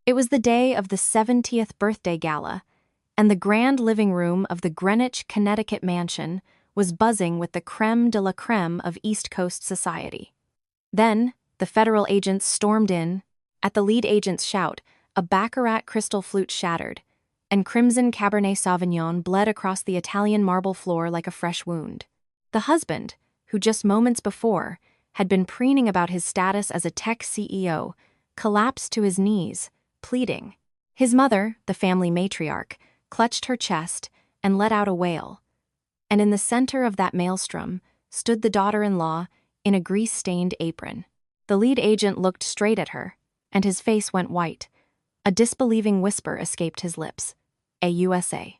It was the day of the 70th birthday gala, and the grand living room of the Greenwich, Connecticut mansion was buzzing with the crème de la crème of East Coast society. Then, the federal agents stormed in. At the lead agent's shout, a baccarat crystal flute shattered, and crimson Cabernet Sauvignon bled across the Italian marble floor like a fresh wound. The husband, who just moments before had been preening about his status as a tech CEO, collapsed to his knees, pleading. His mother, the family matriarch, clutched her chest and let out a wail. And in the center of that maelstrom stood the daughter-in-law in a grease-stained apron. The lead agent looked straight at her, and his face went white. A disbelieving whisper escaped his lips. "AUSA.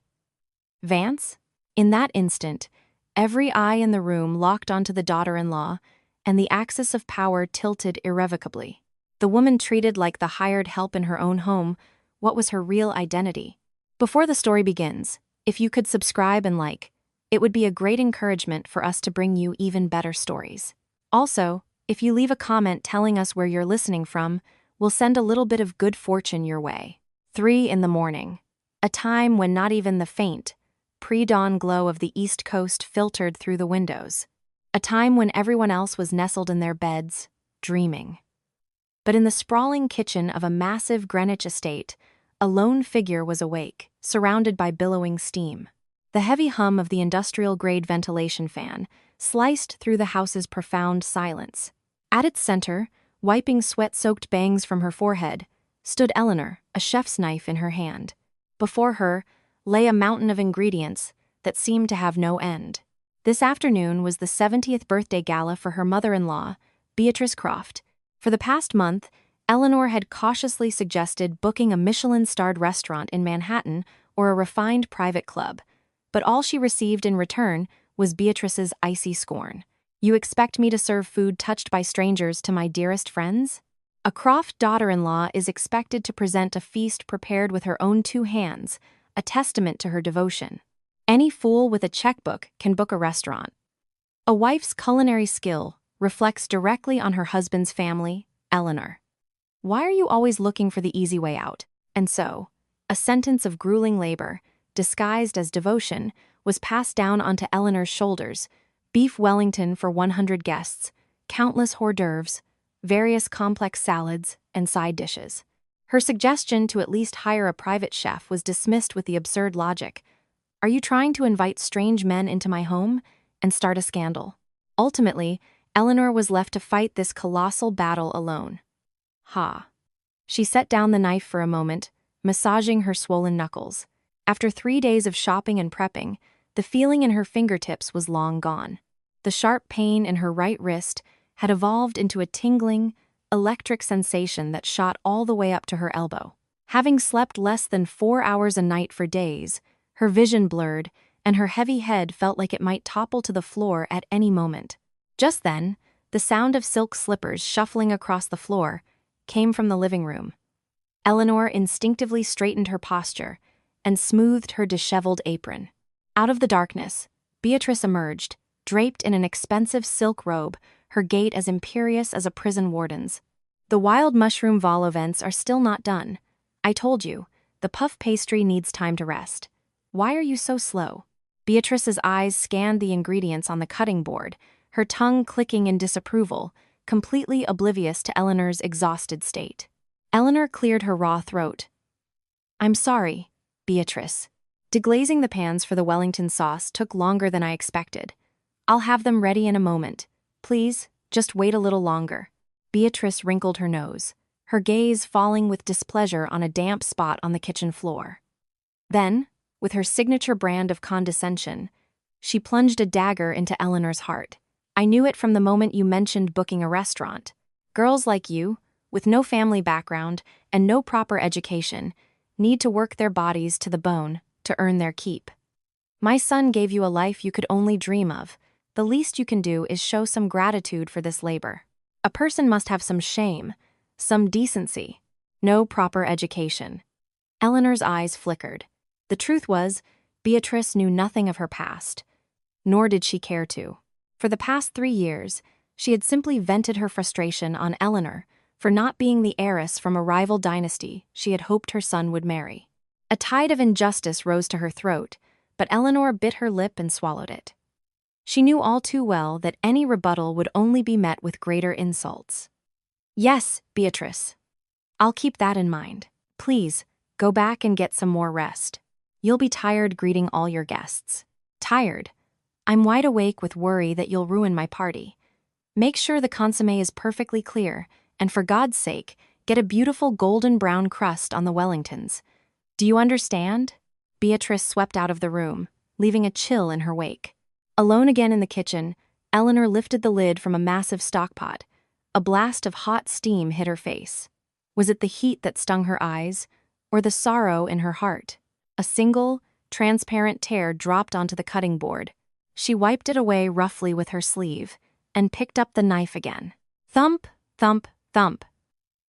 Vance?" In that instant, every eye in the room locked onto the daughter-in-law, and the axis of power tilted irrevocably. The woman treated like the hired help in her own home. What was her real identity? Before the story begins, if you could subscribe and like, it would be a great encouragement for us to bring you even better stories. Also, if you leave a comment telling us where you're listening from, we'll send a little bit of good fortune your way. 3 in the morning. A time when not even the faint, pre-dawn glow of the East Coast filtered through the windows. A time when everyone else was nestled in their beds, dreaming. But in the sprawling kitchen of a massive Greenwich estate, a lone figure was awake, surrounded by billowing steam. The heavy hum of the industrial-grade ventilation fan sliced through the house's profound silence. At its center, wiping sweat-soaked bangs from her forehead, stood Eleanor, a chef's knife in her hand. Before her lay a mountain of ingredients that seemed to have no end. This afternoon was the 70th birthday gala for her mother-in-law, Beatrice Croft. For the past month, Eleanor had cautiously suggested booking a Michelin-starred restaurant in Manhattan or a refined private club, but all she received in return was Beatrice's icy scorn. "You expect me to serve food touched by strangers to my dearest friends?" A Croft daughter-in-law is expected to present a feast prepared with her own 2 hands, a testament to her devotion. Any fool with a checkbook can book a restaurant. A wife's culinary skill reflects directly on her husband's family, Eleanor. Why are you always looking for the easy way out? And so, a sentence of grueling labor, disguised as devotion, was passed down onto Eleanor's shoulders: beef Wellington for 100 guests, countless hors d'oeuvres, various complex salads, and side dishes. Her suggestion to at least hire a private chef was dismissed with the absurd logic: "Are you trying to invite strange men into my home and start a scandal?" Ultimately, Eleanor was left to fight this colossal battle alone. She set down the knife for a moment, massaging her swollen knuckles. After 3 days of shopping and prepping, the feeling in her fingertips was long gone. The sharp pain in her right wrist had evolved into a tingling, electric sensation that shot all the way up to her elbow. Having slept less than 4 hours a night for days, her vision blurred, and her heavy head felt like it might topple to the floor at any moment. Just then, the sound of silk slippers shuffling across the floor came from the living room. Eleanor instinctively straightened her posture and smoothed her disheveled apron. Out of the darkness, Beatrice emerged, draped in an expensive silk robe, her gait as imperious as a prison warden's. "The wild mushroom vol au vents are still not done. I told you, the puff pastry needs time to rest. Why are you so slow?" Beatrice's eyes scanned the ingredients on the cutting board, her tongue clicking in disapproval, completely oblivious to Eleanor's exhausted state. Eleanor cleared her raw throat. "I'm sorry, Beatrice. Deglazing the pans for the Wellington sauce took longer than I expected. I'll have them ready in a moment. Please, just wait a little longer." Beatrice wrinkled her nose, her gaze falling with displeasure on a damp spot on the kitchen floor. Then, with her signature brand of condescension, she plunged a dagger into Eleanor's heart. "I knew it from the moment you mentioned booking a restaurant. Girls like you, with no family background and no proper education, need to work their bodies to the bone to earn their keep. My son gave you a life you could only dream of. The least you can do is show some gratitude for this labor. A person must have some shame, some decency. No proper education." Eleanor's eyes flickered. The truth was, Beatrice knew nothing of her past, nor did she care to. For the past 3 years, she had simply vented her frustration on Eleanor, for not being the heiress from a rival dynasty she had hoped her son would marry. A tide of injustice rose to her throat, but Eleanor bit her lip and swallowed it. She knew all too well that any rebuttal would only be met with greater insults. "Yes, Beatrice. I'll keep that in mind. Please, go back and get some more rest. You'll be tired greeting all your guests." "Tired? I'm wide awake with worry that you'll ruin my party. Make sure the consommé is perfectly clear, and for God's sake, get a beautiful golden brown crust on the Wellingtons. Do you understand?" Beatrice swept out of the room, leaving a chill in her wake. Alone again in the kitchen, Eleanor lifted the lid from a massive stockpot. A blast of hot steam hit her face. Was it the heat that stung her eyes, or the sorrow in her heart? A single, transparent tear dropped onto the cutting board. She wiped it away roughly with her sleeve, and picked up the knife again. Thump, thump, thump.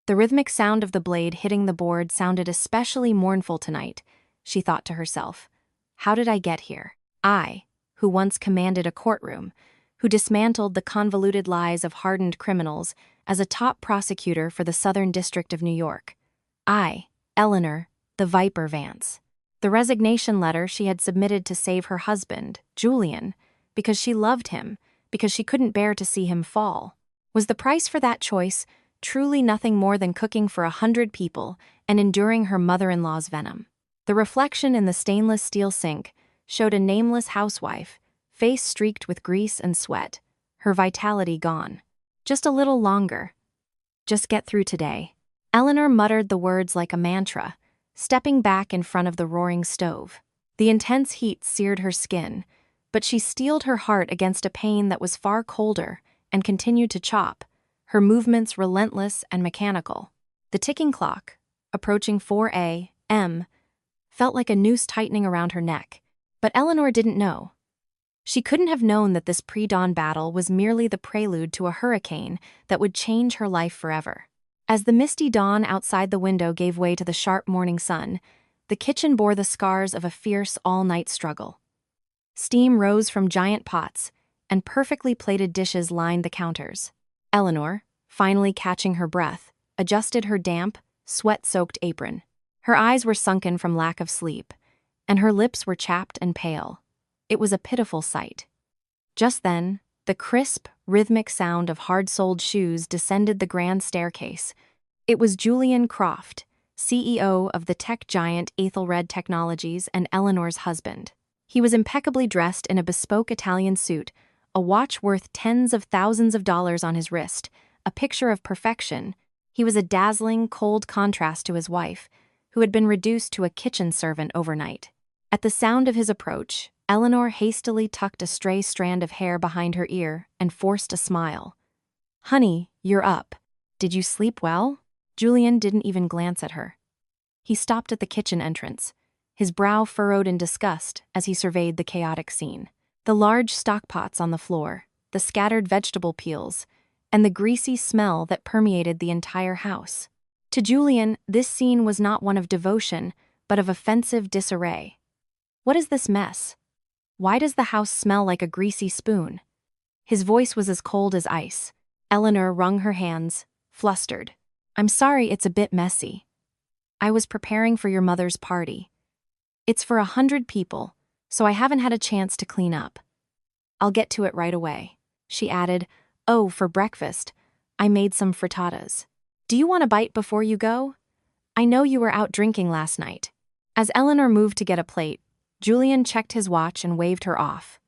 The rhythmic sound of the blade hitting the board sounded especially mournful tonight, she thought to herself. How did I get here? I, who once commanded a courtroom, who dismantled the convoluted lies of hardened criminals as a top prosecutor for the Southern District of New York. I, Eleanor, the Viper Vance. The resignation letter she had submitted to save her husband, Julian, because she loved him, because she couldn't bear to see him fall. Was the price for that choice truly nothing more than cooking for 100 people and enduring her mother-in-law's venom? The reflection in the stainless steel sink showed a nameless housewife, face streaked with grease and sweat, her vitality gone. Just a little longer. Just get through today. Eleanor muttered the words like a mantra, stepping back in front of the roaring stove. The intense heat seared her skin, but she steeled her heart against a pain that was far colder and continued to chop, her movements relentless and mechanical. The ticking clock, approaching 4 a.m., felt like a noose tightening around her neck. But Eleanor didn't know. She couldn't have known that this pre-dawn battle was merely the prelude to a hurricane that would change her life forever. As the misty dawn outside the window gave way to the sharp morning sun, the kitchen bore the scars of a fierce all-night struggle. Steam rose from giant pots, and perfectly plated dishes lined the counters. Eleanor, finally catching her breath, adjusted her damp, sweat-soaked apron. Her eyes were sunken from lack of sleep, and her lips were chapped and pale. It was a pitiful sight. Just then, the crisp, rhythmic sound of hard-soled shoes descended the grand staircase. It was Julian Croft, CEO of the tech giant Aethelred Technologies and Eleanor's husband. He was impeccably dressed in a bespoke Italian suit, a watch worth tens of thousands of dollars on his wrist, a picture of perfection. He was a dazzling, cold contrast to his wife, who had been reduced to a kitchen servant overnight. At the sound of his approach, Eleanor hastily tucked a stray strand of hair behind her ear and forced a smile. "Honey, you're up. Did you sleep well?" Julian didn't even glance at her. He stopped at the kitchen entrance, his brow furrowed in disgust as he surveyed the chaotic scene. The large stockpots on the floor, the scattered vegetable peels, and the greasy smell that permeated the entire house. To Julian, this scene was not one of devotion, but of offensive disarray. What is this mess? Why does the house smell like a greasy spoon? His voice was as cold as ice. Eleanor wrung her hands, flustered. "I'm sorry it's a bit messy. I was preparing for your mother's party. It's for 100 people, so I haven't had a chance to clean up. I'll get to it right away." She added, "Oh, for breakfast, I made some frittatas. Do you want a bite before you go? I know you were out drinking last night." As Eleanor moved to get a plate, Julian checked his watch and waved her off.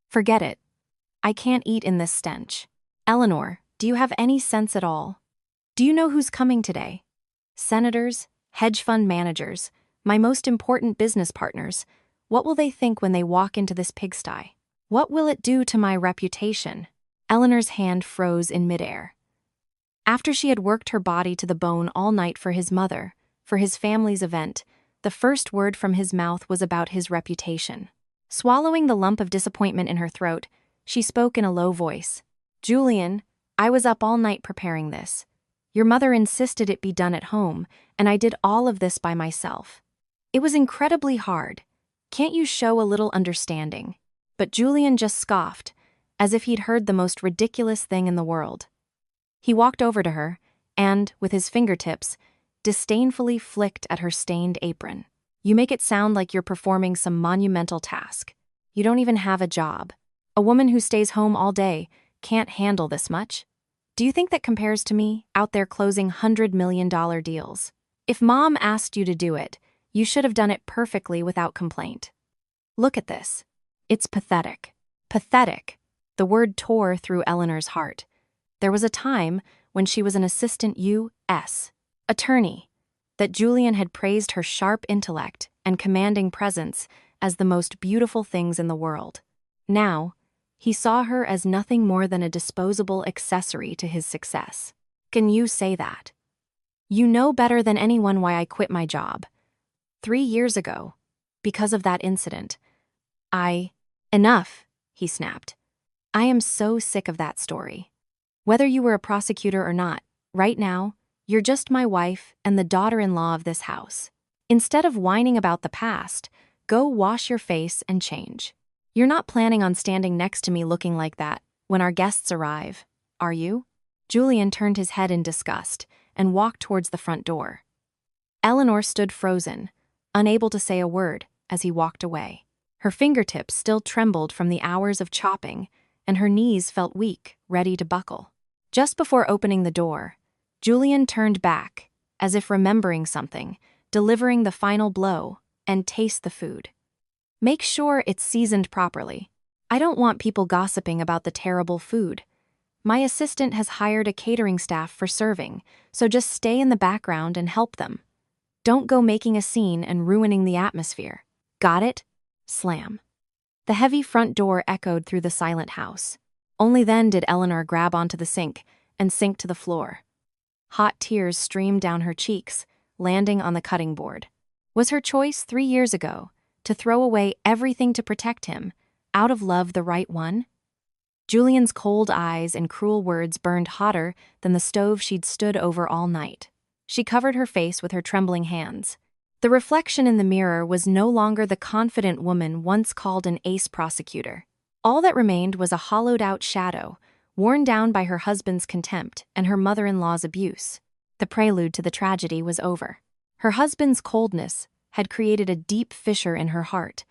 "Forget it. I can't eat in this stench. Eleanor, do you have any sense at all? Do you know who's coming today? Senators, hedge fund managers, my most important business partners. What will they think when they walk into this pigsty? What will it do to my reputation?" Eleanor's hand froze in midair. After she had worked her body to the bone all night for his mother, for his family's event, the first word from his mouth was about his reputation. Swallowing the lump of disappointment in her throat, she spoke in a low voice. "Julian, I was up all night preparing this. Your mother insisted it be done at home, and I did all of this by myself. It was incredibly hard. Can't you show a little understanding?" But Julian just scoffed, as if he'd heard the most ridiculous thing in the world. He walked over to her, and, with his fingertips, disdainfully flicked at her stained apron. You make it sound like you're performing some monumental task. You don't even have a job. A woman who stays home all day can't handle this much. Do you think that compares to me, out there closing $100 million deals? If Mom asked you to do it, you should have done it perfectly without complaint. Look at this. It's pathetic. Pathetic. The word tore through Eleanor's heart. There was a time when she was an assistant U.S. attorney that Julian had praised her sharp intellect and commanding presence as the most beautiful things in the world. Now, he saw her as nothing more than a disposable accessory to his success. Can you say that? You know better than anyone why I quit my job. 3 years ago, because of that incident. Enough, he snapped. I am so sick of that story. Whether you were a prosecutor or not, right now, you're just my wife and the daughter-in-law of this house. Instead of whining about the past, go wash your face and change. You're not planning on standing next to me looking like that when our guests arrive, are you? Julian turned his head in disgust and walked towards the front door. Eleanor stood frozen, unable to say a word as he walked away. Her fingertips still trembled from the hours of chopping, and her knees felt weak, ready to buckle. Just before opening the door, Julian turned back, as if remembering something, delivering the final blow, and taste the food. Make sure it's seasoned properly. I don't want people gossiping about the terrible food. My assistant has hired a catering staff for serving, so just stay in the background and help them. Don't go making a scene and ruining the atmosphere. Got it? Slam. The heavy front door echoed through the silent house. Only then did Eleanor grab onto the sink and sink to the floor. Hot tears streamed down her cheeks, landing on the cutting board. Was her choice 3 years ago to throw away everything to protect him, out of love the right one? Julian's cold eyes and cruel words burned hotter than the stove she'd stood over all night. She covered her face with her trembling hands. The reflection in the mirror was no longer the confident woman once called an ace prosecutor. All that remained was a hollowed-out shadow, worn down by her husband's contempt and her mother-in-law's abuse. The prelude to the tragedy was over. Her husband's coldness had created a deep fissure in her heart,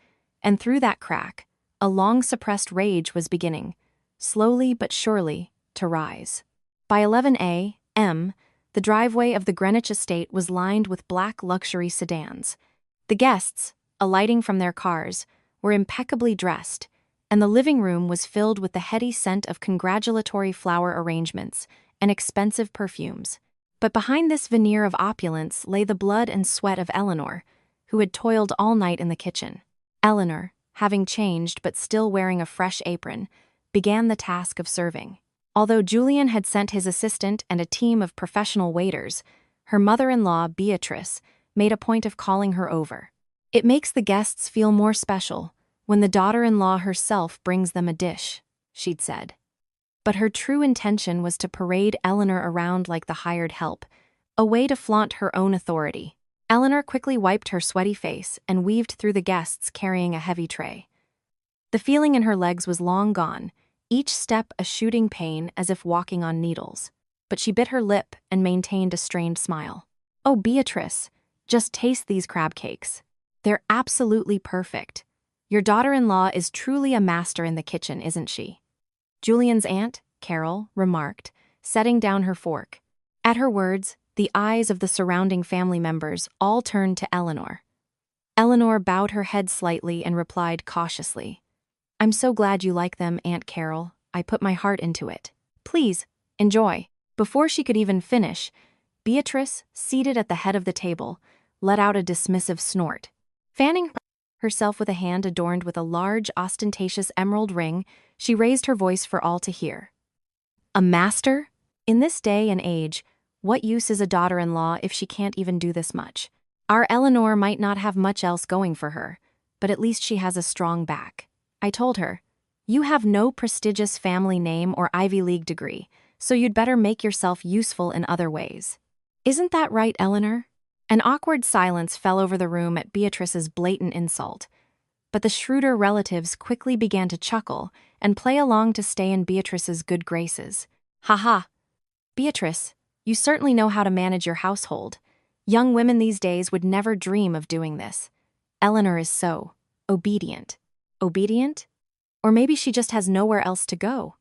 and through that crack, a long-suppressed rage was beginning, slowly but surely, to rise. By 11 a.m., the driveway of the Greenwich estate was lined with black luxury sedans. The guests, alighting from their cars, were impeccably dressed, and the living room was filled with the heady scent of congratulatory flower arrangements and expensive perfumes. But behind this veneer of opulence lay the blood and sweat of Eleanor, who had toiled all night in the kitchen. Eleanor, having changed but still wearing a fresh apron, began the task of serving. Although Julian had sent his assistant and a team of professional waiters, her mother-in-law, Beatrice, made a point of calling her over. It makes the guests feel more special when the daughter-in-law herself brings them a dish, she'd said. But her true intention was to parade Eleanor around like the hired help, a way to flaunt her own authority. Eleanor quickly wiped her sweaty face and weaved through the guests carrying a heavy tray. The feeling in her legs was long gone, each step a shooting pain as if walking on needles. But she bit her lip and maintained a strained smile. Oh, Beatrice, just taste these crab cakes. They're absolutely perfect. Your daughter-in-law is truly a master in the kitchen, isn't she? Julian's aunt, Carol, remarked, setting down her fork. At her words, the eyes of the surrounding family members all turned to Eleanor. Eleanor bowed her head slightly and replied cautiously, I'm so glad you like them, Aunt Carol. I put my heart into it. Please, enjoy. Before she could even finish, Beatrice, seated at the head of the table, let out a dismissive snort. Fanning herself with a hand adorned with a large, ostentatious emerald ring, she raised her voice for all to hear. A master? In this day and age, what use is a daughter-in-law if she can't even do this much? Our Eleanor might not have much else going for her, but at least she has a strong back. I told her, you have no prestigious family name or Ivy League degree, so you'd better make yourself useful in other ways. Isn't that right, Eleanor? An awkward silence fell over the room at Beatrice's blatant insult, but the shrewder relatives quickly began to chuckle and play along to stay in Beatrice's good graces. Ha ha! Beatrice, You certainly know how to manage your household. Young women these days would never dream of doing this. Eleanor is so obedient. Obedient? Or maybe she just has nowhere else to go.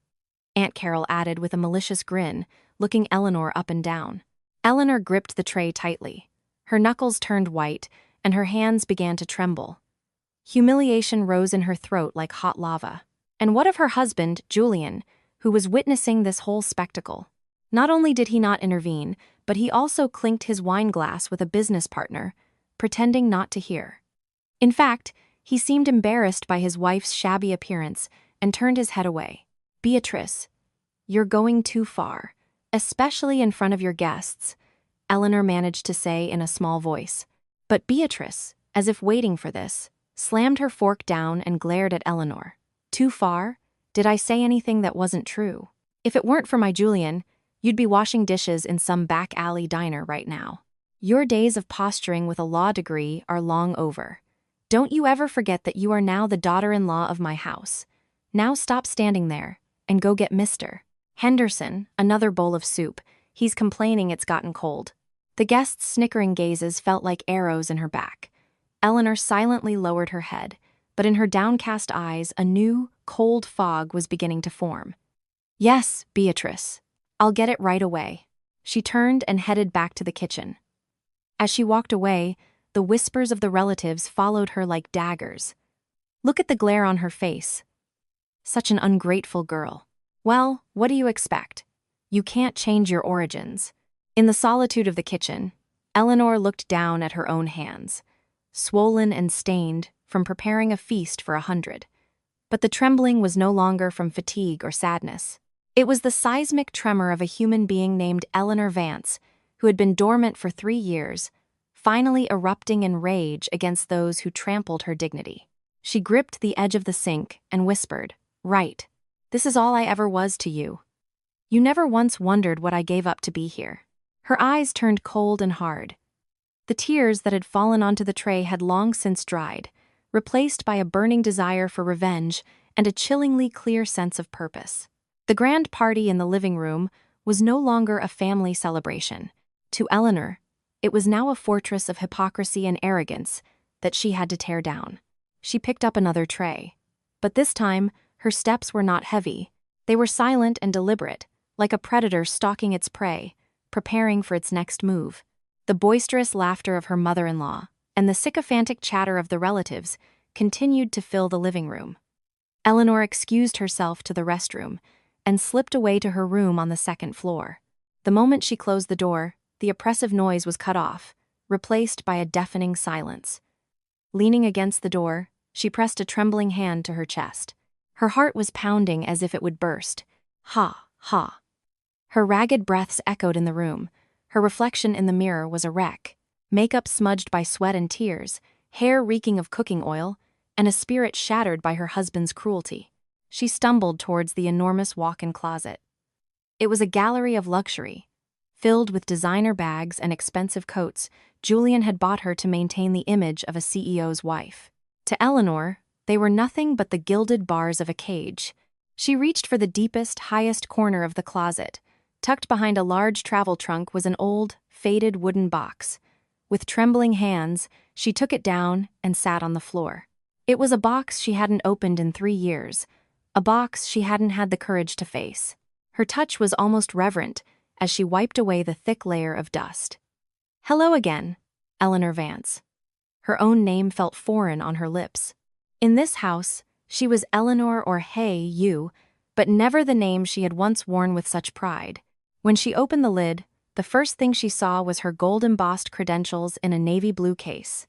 Aunt Carol added with a malicious grin, looking Eleanor up and down. Eleanor gripped the tray tightly. Her knuckles turned white, and her hands began to tremble. Humiliation rose in her throat like hot lava. And what of her husband, Julian, who was witnessing this whole spectacle? Not only did he not intervene, but he also clinked his wine glass with a business partner, pretending not to hear. In fact, he seemed embarrassed by his wife's shabby appearance and turned his head away. "Beatrice, you're going too far, especially in front of your guests," Eleanor managed to say in a small voice. But Beatrice, as if waiting for this, slammed her fork down and glared at Eleanor. "Too far? Did I say anything that wasn't true? If it weren't for my Julian, you'd be washing dishes in some back alley diner right now. Your days of posturing with a law degree are long over. Don't you ever forget that you are now the daughter-in-law of my house. Now stop standing there and go get Mr. Henderson another bowl of soup. He's complaining it's gotten cold." The guests' snickering gazes felt like arrows in her back. Eleanor silently lowered her head, but in her downcast eyes a new, cold fog was beginning to form. "Yes, Beatrice. I'll get it right away." She turned and headed back to the kitchen. As she walked away, the whispers of the relatives followed her like daggers. Look at the glare on her face. Such an ungrateful girl. Well, what do you expect? You can't change your origins. In the solitude of the kitchen, Eleanor looked down at her own hands, swollen and stained from preparing a feast for 100. But the trembling was no longer from fatigue or sadness. It was the seismic tremor of a human being named Eleanor Vance, who had been dormant for 3 years, finally erupting in rage against those who trampled her dignity. She gripped the edge of the sink and whispered, "Right. This is all I ever was to you. You never once wondered what I gave up to be here." Her eyes turned cold and hard. The tears that had fallen onto the tray had long since dried, replaced by a burning desire for revenge and a chillingly clear sense of purpose. The grand party in the living room was no longer a family celebration. To Eleanor, it was now a fortress of hypocrisy and arrogance that she had to tear down. She picked up another tray. But this time, her steps were not heavy. They were silent and deliberate, like a predator stalking its prey, preparing for its next move. The boisterous laughter of her mother-in-law and the sycophantic chatter of the relatives continued to fill the living room. Eleanor excused herself to the restroom and slipped away to her room on the second floor. The moment she closed the door, the oppressive noise was cut off, replaced by a deafening silence. Leaning against the door, she pressed a trembling hand to her chest. Her heart was pounding as if it would burst. Ha, ha. Her ragged breaths echoed in the room. Her reflection in the mirror was a wreck. Makeup smudged by sweat and tears, hair reeking of cooking oil, and a spirit shattered by her husband's cruelty. She stumbled towards the enormous walk-in closet. It was a gallery of luxury. Filled with designer bags and expensive coats, Julian had bought her to maintain the image of a CEO's wife. To Eleanor, they were nothing but the gilded bars of a cage. She reached for the deepest, highest corner of the closet. Tucked behind a large travel trunk was an old, faded wooden box. With trembling hands, she took it down and sat on the floor. It was a box she hadn't opened in 3 years, a box she hadn't had the courage to face. Her touch was almost reverent as she wiped away the thick layer of dust. "Hello again, Eleanor Vance." Her own name felt foreign on her lips. In this house, she was Eleanor or Hey, you, but never the name she had once worn with such pride. When she opened the lid, the first thing she saw was her gold-embossed credentials in a navy blue case.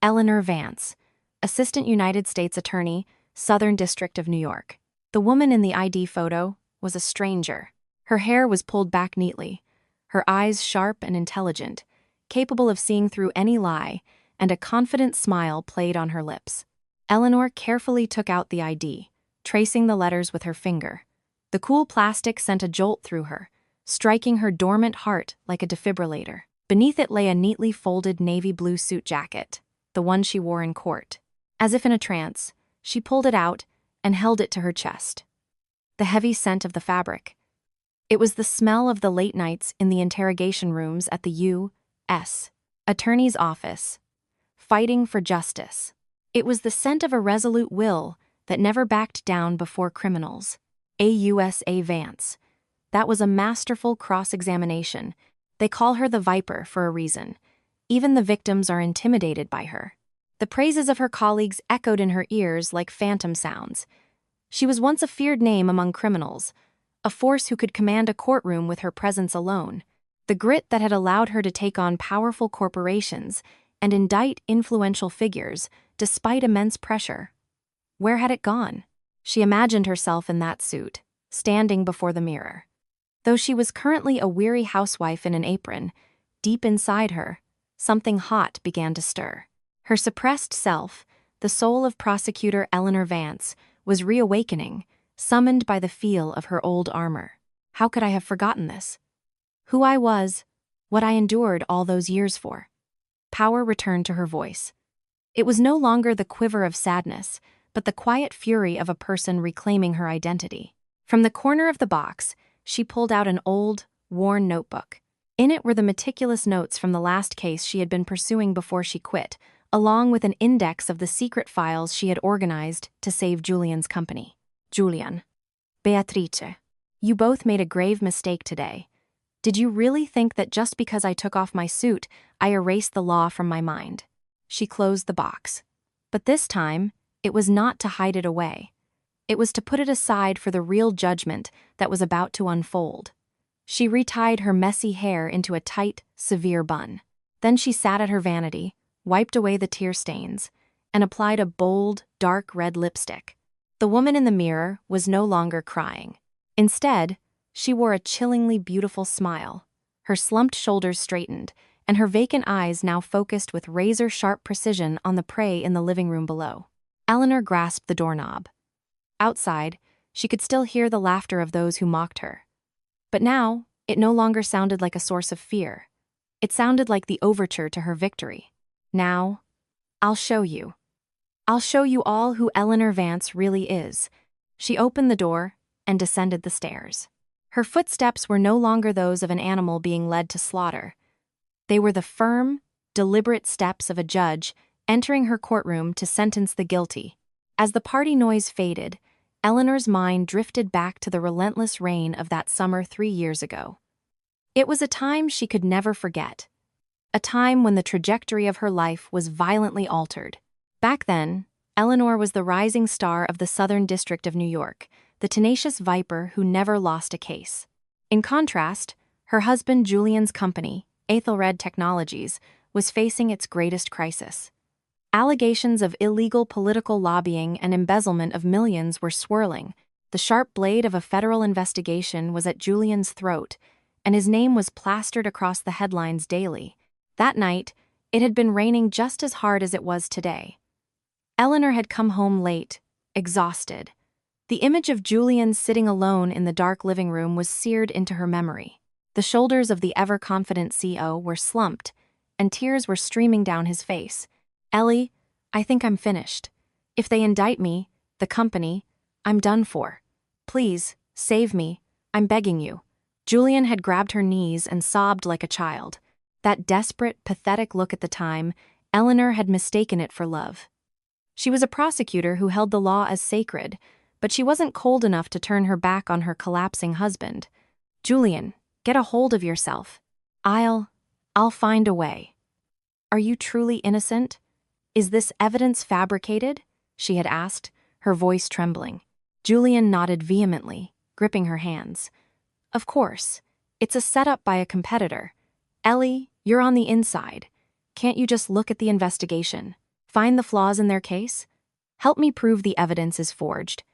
Eleanor Vance, Assistant United States Attorney, Southern District of New York. The woman in the ID photo was a stranger. Her hair was pulled back neatly, her eyes sharp and intelligent, capable of seeing through any lie, and a confident smile played on her lips. Eleanor carefully took out the ID, tracing the letters with her finger. The cool plastic sent a jolt through her, striking her dormant heart like a defibrillator. Beneath it lay a neatly folded navy blue suit jacket, the one she wore in court. As if in a trance, she pulled it out and held it to her chest. The heavy scent of the fabric, It was the smell of the late nights in the interrogation rooms at the U.S. Attorney's Office, fighting for justice. It was the scent of a resolute will that never backed down before criminals. AUSA Vance. That was a masterful cross-examination. They call her the Viper for a reason. Even the victims are intimidated by her. The praises of her colleagues echoed in her ears like phantom sounds. She was once a feared name among criminals, a force who could command a courtroom with her presence alone. The grit that had allowed her to take on powerful corporations and indict influential figures despite immense pressure. Where had it gone? She imagined herself in that suit, standing before the mirror. Though she was currently a weary housewife in an apron, deep inside her, something hot began to stir. Her suppressed self, the soul of Prosecutor Eleanor Vance, was reawakening, summoned by the feel of her old armor. How could I have forgotten this? Who I was, what I endured all those years for. Power returned to her voice. It was no longer the quiver of sadness, but the quiet fury of a person reclaiming her identity. From the corner of the box, she pulled out an old, worn notebook. In it were the meticulous notes from the last case she had been pursuing before she quit, along with an index of the secret files she had organized to save Julian's company. Julian. Beatrice. You both made a grave mistake today. Did you really think that just because I took off my suit, I erased the law from my mind? She closed the box. But this time, it was not to hide it away. It was to put it aside for the real judgment that was about to unfold. She retied her messy hair into a tight, severe bun. Then she sat at her vanity, wiped away the tear stains, and applied a bold, dark red lipstick. The woman in the mirror was no longer crying. Instead, she wore a chillingly beautiful smile. Her slumped shoulders straightened, and her vacant eyes now focused with razor-sharp precision on the prey in the living room below. Eleanor grasped the doorknob. Outside, she could still hear the laughter of those who mocked her. But now, it no longer sounded like a source of fear. It sounded like the overture to her victory. Now, I'll show you. I'll show you all who Eleanor Vance really is. She opened the door and descended the stairs. Her footsteps were no longer those of an animal being led to slaughter. They were the firm, deliberate steps of a judge entering her courtroom to sentence the guilty. As the party noise faded, Eleanor's mind drifted back to the relentless rain of that summer 3 years ago. It was a time she could never forget. A time when the trajectory of her life was violently altered. Back then, Eleanor was the rising star of the Southern District of New York, the tenacious viper who never lost a case. In contrast, her husband Julian's company, Aethelred Technologies, was facing its greatest crisis. Allegations of illegal political lobbying and embezzlement of millions were swirling. The sharp blade of a federal investigation was at Julian's throat, and his name was plastered across the headlines daily. That night, it had been raining just as hard as it was today. Eleanor had come home late, exhausted. The image of Julian sitting alone in the dark living room was seared into her memory. The shoulders of the ever-confident CO were slumped, and tears were streaming down his face. Ellie, I think I'm finished. If they indict me, the company, I'm done for. Please, save me, I'm begging you. Julian had grabbed her knees and sobbed like a child. That desperate, pathetic look at the time, Eleanor had mistaken it for love. She was a prosecutor who held the law as sacred, but she wasn't cold enough to turn her back on her collapsing husband. Julian, get a hold of yourself. I'll find a way. Are you truly innocent? Is this evidence fabricated? She had asked, her voice trembling. Julian nodded vehemently, gripping her hands. Of course. It's a setup by a competitor. Ellie, you're on the inside. Can't you just look at the investigation? Find the flaws in their case? Help me prove the evidence is forged.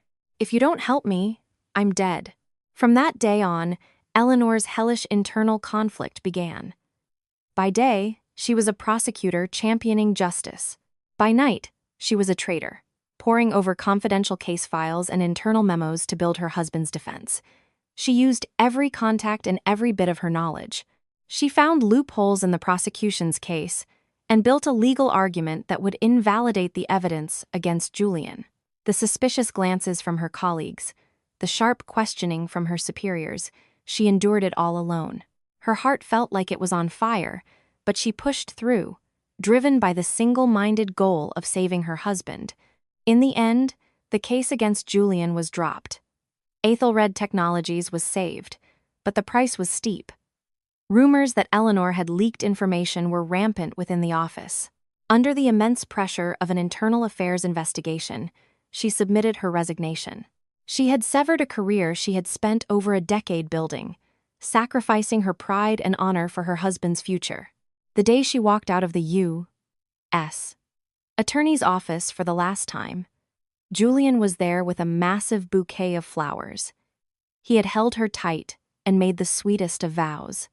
If you don't help me, I'm dead. From that day on, Eleanor's hellish internal conflict began. By day, she was a prosecutor championing justice. By night, she was a traitor, poring over confidential case files and internal memos to build her husband's defense. She used every contact and every bit of her knowledge. She found loopholes in the prosecution's case and built a legal argument that would invalidate the evidence against Julian. The suspicious glances from her colleagues, the sharp questioning from her superiors, she endured it all alone. Her heart felt like it was on fire, but she pushed through, driven by the single-minded goal of saving her husband. In the end, the case against Julian was dropped. Aethelred Technologies was saved, but the price was steep. Rumors that Eleanor had leaked information were rampant within the office. Under the immense pressure of an internal affairs investigation, she submitted her resignation. She had severed a career she had spent over a decade building, sacrificing her pride and honor for her husband's future. The day she walked out of the U.S. Attorney's office for the last time, Julian was there with a massive bouquet of flowers. He had held her tight and made the sweetest of vows.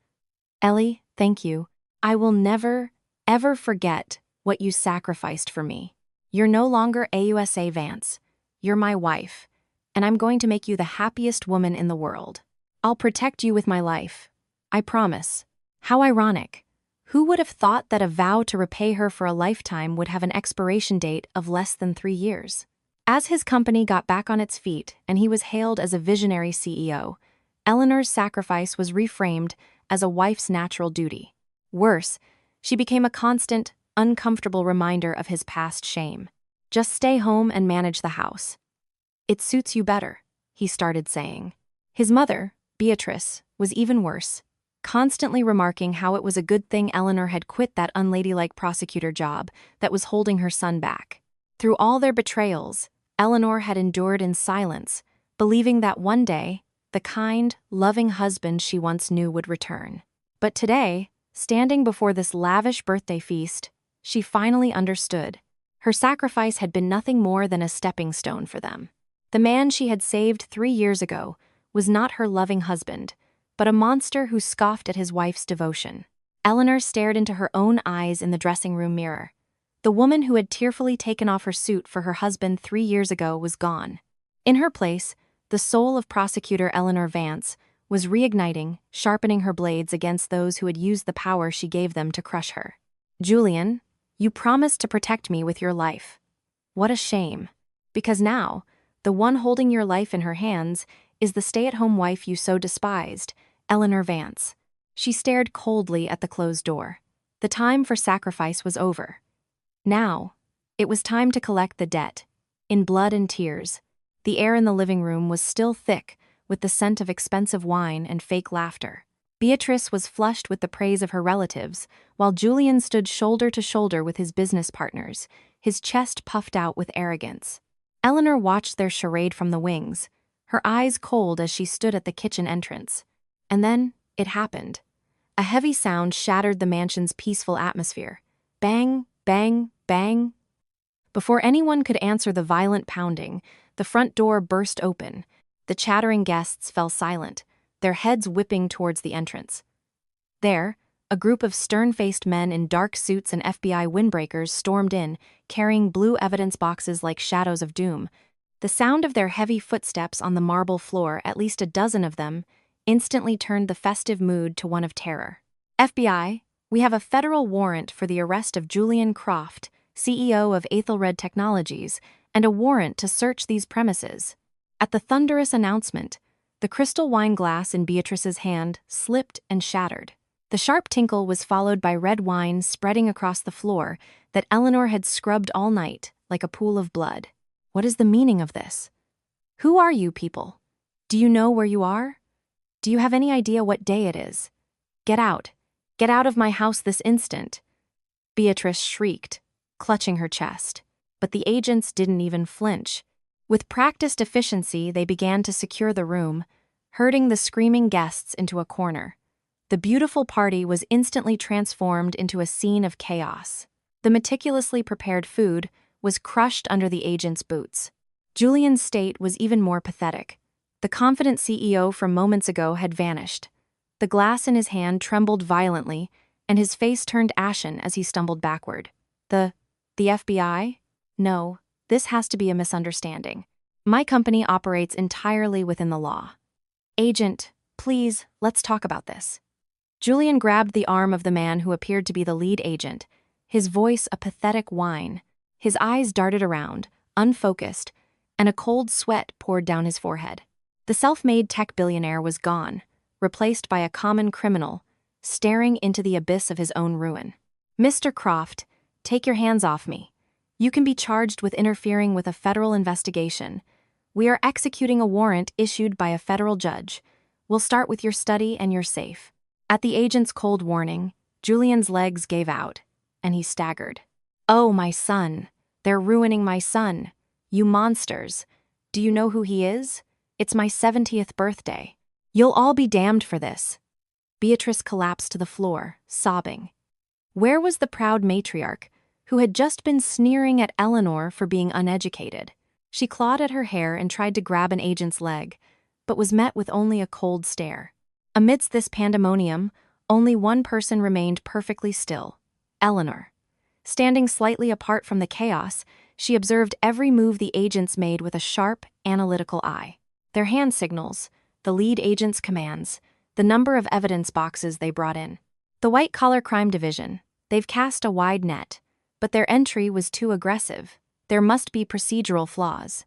"Ellie, thank you. I will never, ever forget what you sacrificed for me. You're no longer AUSA Vance. You're my wife, and I'm going to make you the happiest woman in the world. I'll protect you with my life. I promise." How ironic. Who would have thought that a vow to repay her for a lifetime would have an expiration date of less than 3 years? As his company got back on its feet and he was hailed as a visionary CEO, Eleanor's sacrifice was reframed as a wife's natural duty. Worse, she became a constant, uncomfortable reminder of his past shame. "Just stay home and manage the house. It suits you better," he started saying. His mother, Beatrice, was even worse, constantly remarking how it was a good thing Eleanor had quit that unladylike prosecutor job that was holding her son back. Through all their betrayals, Eleanor had endured in silence, believing that one day, the kind, loving husband she once knew would return. But today, standing before this lavish birthday feast, she finally understood. Her sacrifice had been nothing more than a stepping stone for them. The man she had saved 3 years ago was not her loving husband, but a monster who scoffed at his wife's devotion. Eleanor stared into her own eyes in the dressing room mirror. The woman who had tearfully taken off her suit for her husband 3 years ago was gone. In her place, the soul of Prosecutor Eleanor Vance was reigniting, sharpening her blades against those who had used the power she gave them to crush her. "Julian, you promised to protect me with your life. What a shame. Because now, the one holding your life in her hands is the stay-at-home wife you so despised, Eleanor Vance." She stared coldly at the closed door. The time for sacrifice was over. Now, it was time to collect the debt, in blood and tears. The air in the living room was still thick with the scent of expensive wine and fake laughter. Beatrice was flushed with the praise of her relatives, while Julian stood shoulder to shoulder with his business partners, his chest puffed out with arrogance. Eleanor watched their charade from the wings, her eyes cold as she stood at the kitchen entrance. And then, it happened. A heavy sound shattered the mansion's peaceful atmosphere. Bang, bang, bang. Before anyone could answer the violent pounding, the front door burst open. The chattering guests fell silent, their heads whipping towards the entrance. There, a group of stern-faced men in dark suits and FBI windbreakers stormed in, carrying blue evidence boxes like shadows of doom. The sound of their heavy footsteps on the marble floor, at least a dozen of them, instantly turned the festive mood to one of terror. "FBI, we have a federal warrant for the arrest of Julian Croft, CEO of Aethelred Technologies, and a warrant to search these premises." At the thunderous announcement, the crystal wine glass in Beatrice's hand slipped and shattered. The sharp tinkle was followed by red wine spreading across the floor that Eleanor had scrubbed all night like a pool of blood. What is the meaning of this? Who are you people? Do you know where you are? Do you have any idea what day it is? Get out. Get out of my house this instant. Beatrice shrieked, clutching her chest. But the agents didn't even flinch. With practiced efficiency, they began to secure the room, herding the screaming guests into a corner. The beautiful party was instantly transformed into a scene of chaos. The meticulously prepared food was crushed under the agents' boots. Julian's state was even more pathetic. The confident CEO from moments ago had vanished. The glass in his hand trembled violently, and his face turned ashen as he stumbled backward. The FBI? No, this has to be a misunderstanding. My company operates entirely within the law. Agent, please, let's talk about this. Julian grabbed the arm of the man who appeared to be the lead agent, his voice a pathetic whine. His eyes darted around, unfocused, and a cold sweat poured down his forehead. The self-made tech billionaire was gone, replaced by a common criminal, staring into the abyss of his own ruin. "Mr. Croft, take your hands off me. You can be charged with interfering with a federal investigation. We are executing a warrant issued by a federal judge. We'll start with your study and your safe." At the agent's cold warning, Julian's legs gave out, and he staggered. "Oh, my son. They're ruining my son. You monsters. Do you know who he is? It's my 70th birthday. You'll all be damned for this." Beatrice collapsed to the floor, sobbing. Where was the proud matriarch, who had just been sneering at Eleanor for being uneducated? She clawed at her hair and tried to grab an agent's leg, but was met with only a cold stare. Amidst this pandemonium, only one person remained perfectly still: Eleanor. Standing slightly apart from the chaos, she observed every move the agents made with a sharp, analytical eye. Their hand signals, the lead agent's commands, the number of evidence boxes they brought in. The white-collar crime division, they've cast a wide net, but their entry was too aggressive. There must be procedural flaws.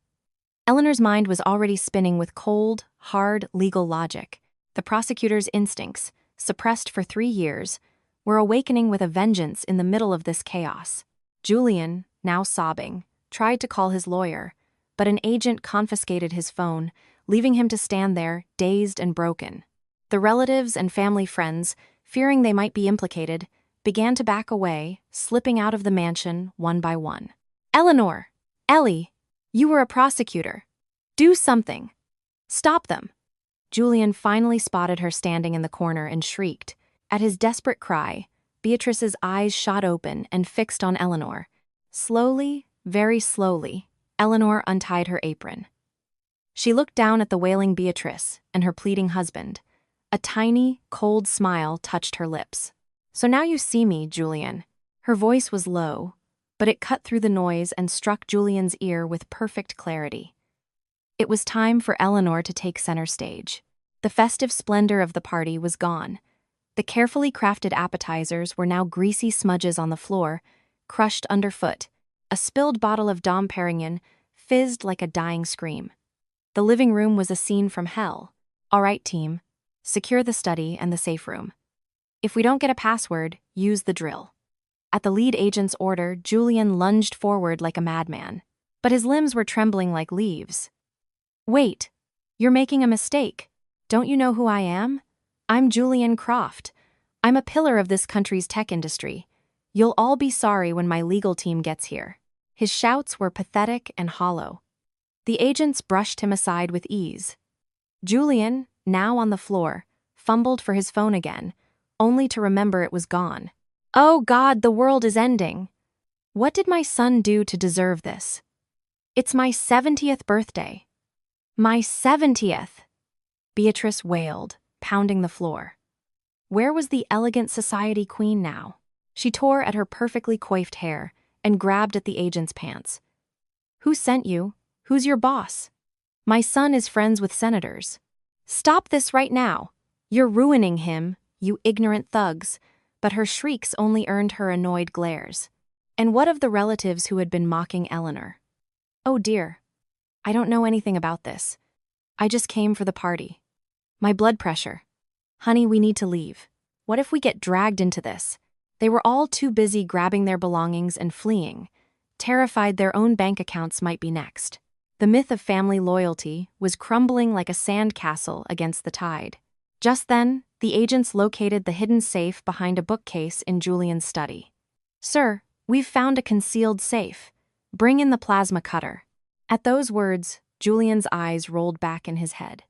Eleanor's mind was already spinning with cold, hard legal logic. The prosecutor's instincts, suppressed for 3 years, were awakening with a vengeance in the middle of this chaos. Julian, now sobbing, tried to call his lawyer, but an agent confiscated his phone, leaving him to stand there, dazed and broken. The relatives and family friends, fearing they might be implicated, began to back away, slipping out of the mansion one by one. "Eleanor! Ellie! You were a prosecutor. Do something. Stop them." Julian finally spotted her standing in the corner and shrieked. At his desperate cry, Beatrice's eyes shot open and fixed on Eleanor. Slowly, very slowly, Eleanor untied her apron. She looked down at the wailing Beatrice and her pleading husband. A tiny, cold smile touched her lips. "So now you see me, Julian." Her voice was low, but it cut through the noise and struck Julian's ear with perfect clarity. It was time for Eleanor to take center stage. The festive splendor of the party was gone. The carefully crafted appetizers were now greasy smudges on the floor, crushed underfoot. A spilled bottle of Dom Perignon fizzed like a dying scream. The living room was a scene from hell. "All right, team. Secure the study and the safe room. If we don't get a password, use the drill." At the lead agent's order, Julian lunged forward like a madman, but his limbs were trembling like leaves. "Wait, you're making a mistake. Don't you know who I am? I'm Julian Croft. I'm a pillar of this country's tech industry. You'll all be sorry when my legal team gets here." His shouts were pathetic and hollow. The agents brushed him aside with ease. Julian, now on the floor, fumbled for his phone again, only to remember it was gone. "Oh God, the world is ending. What did my son do to deserve this? It's my 70th birthday. My 70th!" Beatrice wailed, pounding the floor. Where was the elegant society queen now? She tore at her perfectly coiffed hair and grabbed at the agent's pants. "Who sent you? Who's your boss? My son is friends with senators. Stop this right now. You're ruining him, you ignorant thugs." But her shrieks only earned her annoyed glares. And what of the relatives who had been mocking Eleanor? "Oh dear. I don't know anything about this. I just came for the party. My blood pressure. Honey, we need to leave. What if we get dragged into this?" They were all too busy grabbing their belongings and fleeing, terrified their own bank accounts might be next. The myth of family loyalty was crumbling like a sandcastle against the tide. Just then, the agents located the hidden safe behind a bookcase in Julian's study. "Sir, we've found a concealed safe. Bring in the plasma cutter." At those words, Julian's eyes rolled back in his head.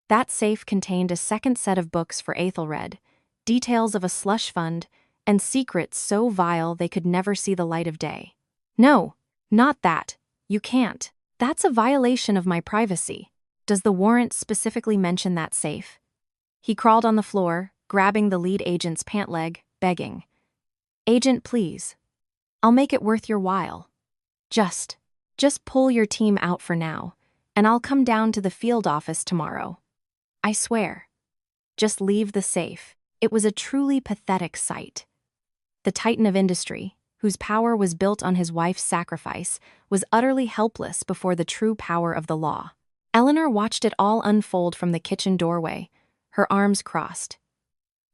That safe contained a second set of books for Aethelred, details of a slush fund, and secrets so vile they could never see the light of day. "No, not that. You can't. That's a violation of my privacy. Does the warrant specifically mention that safe?" He crawled on the floor, grabbing the lead agent's pant leg, begging. "Agent, please. I'll make it worth your while. Just pull your team out for now, and I'll come down to the field office tomorrow. I swear. Just leave the safe." It was a truly pathetic sight. The titan of industry, whose power was built on his wife's sacrifice, was utterly helpless before the true power of the law. Eleanor watched it all unfold from the kitchen doorway, her arms crossed.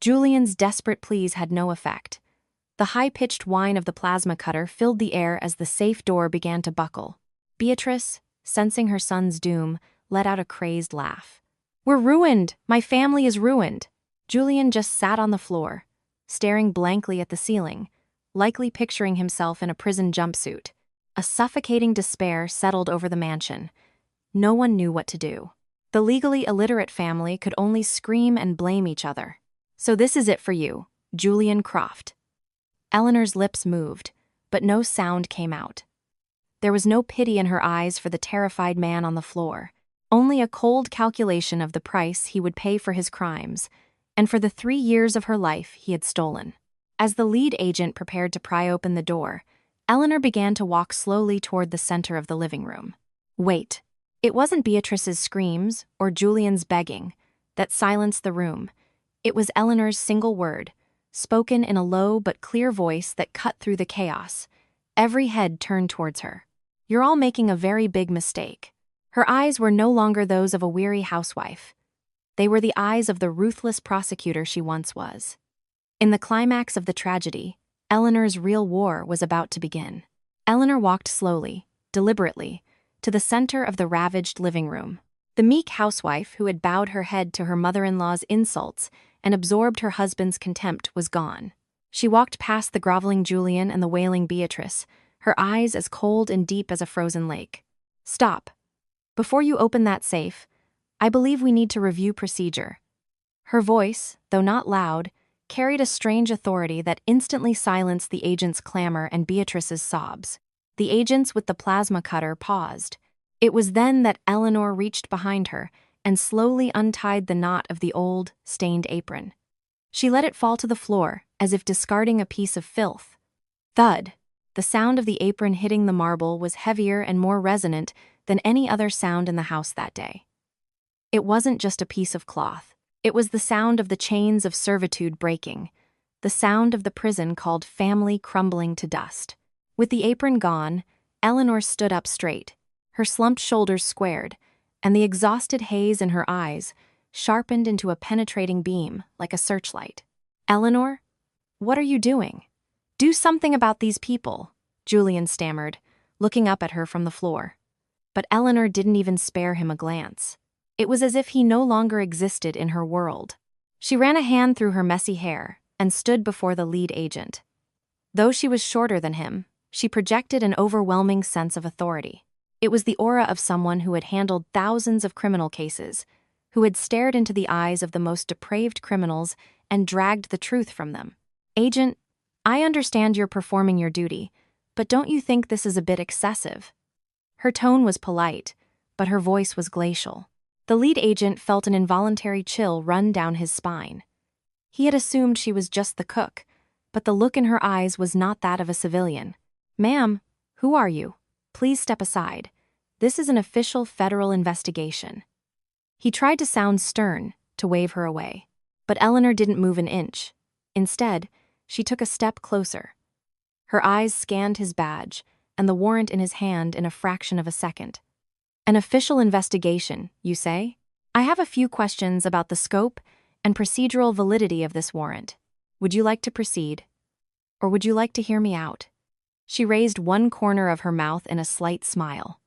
Julian's desperate pleas had no effect. The high-pitched whine of the plasma cutter filled the air as the safe door began to buckle. Beatrice, sensing her son's doom, let out a crazed laugh. "We're ruined! My family is ruined!" Julian just sat on the floor, staring blankly at the ceiling, likely picturing himself in a prison jumpsuit. A suffocating despair settled over the mansion. No one knew what to do. The legally illiterate family could only scream and blame each other. "So this is it for you, Julian Croft." Eleanor's lips moved, but no sound came out. There was no pity in her eyes for the terrified man on the floor, only a cold calculation of the price he would pay for his crimes, and for the 3 years of her life he had stolen. As the lead agent prepared to pry open the door, Eleanor began to walk slowly toward the center of the living room. Wait. It wasn't Beatrice's screams or Julian's begging that silenced the room. It was Eleanor's single word, spoken in a low but clear voice that cut through the chaos. Every head turned towards her. "You're all making a very big mistake." Her eyes were no longer those of a weary housewife. They were the eyes of the ruthless prosecutor she once was. In the climax of the tragedy, Eleanor's real war was about to begin. Eleanor walked slowly, deliberately, to the center of the ravaged living room. The meek housewife who had bowed her head to her mother-in-law's insults and absorbed her husband's contempt was gone. She walked past the groveling Julian and the wailing Beatrice, her eyes as cold and deep as a frozen lake. "Stop. Before you open that safe, I believe we need to review procedure." Her voice, though not loud, carried a strange authority that instantly silenced the agent's clamor and Beatrice's sobs. The agents with the plasma cutter paused. It was then that Eleanor reached behind her and slowly untied the knot of the old, stained apron. She let it fall to the floor, as if discarding a piece of filth. Thud! The sound of the apron hitting the marble was heavier and more resonant than any other sound in the house that day. It wasn't just a piece of cloth. It was the sound of the chains of servitude breaking, the sound of the prison called family crumbling to dust. With the apron gone, Eleanor stood up straight, her slumped shoulders squared, and the exhausted haze in her eyes sharpened into a penetrating beam like a searchlight. "Eleanor, what are you doing? Do something about these people," Julian stammered, looking up at her from the floor. But Eleanor didn't even spare him a glance. It was as if he no longer existed in her world. She ran a hand through her messy hair and stood before the lead agent. Though she was shorter than him, she projected an overwhelming sense of authority. It was the aura of someone who had handled thousands of criminal cases, who had stared into the eyes of the most depraved criminals and dragged the truth from them. "Agent, I understand you're performing your duty, but don't you think this is a bit excessive?" Her tone was polite, but her voice was glacial. The lead agent felt an involuntary chill run down his spine. He had assumed she was just the cook, but the look in her eyes was not that of a civilian. "Ma'am, who are you? Please step aside. This is an official federal investigation." He tried to sound stern, to wave her away. But Eleanor didn't move an inch. Instead, she took a step closer. Her eyes scanned his badge and the warrant in his hand in a fraction of a second. "An official investigation, you say? I have a few questions about the scope and procedural validity of this warrant. Would you like to proceed? Or would you like to hear me out?" She raised one corner of her mouth in a slight smile.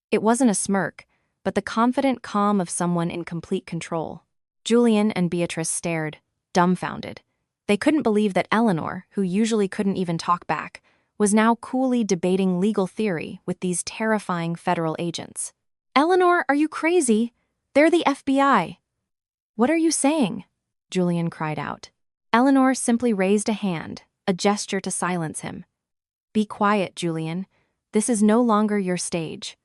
It wasn't a smirk, but the confident calm of someone in complete control. Julian and Beatrice stared, dumbfounded. They couldn't believe that Eleanor, who usually couldn't even talk back, was now coolly debating legal theory with these terrifying federal agents. "Eleanor, are you crazy? They're the FBI." "What are you saying?" Julian cried out. Eleanor simply raised a hand, a gesture to silence him. "Be quiet, Julian. This is no longer your stage."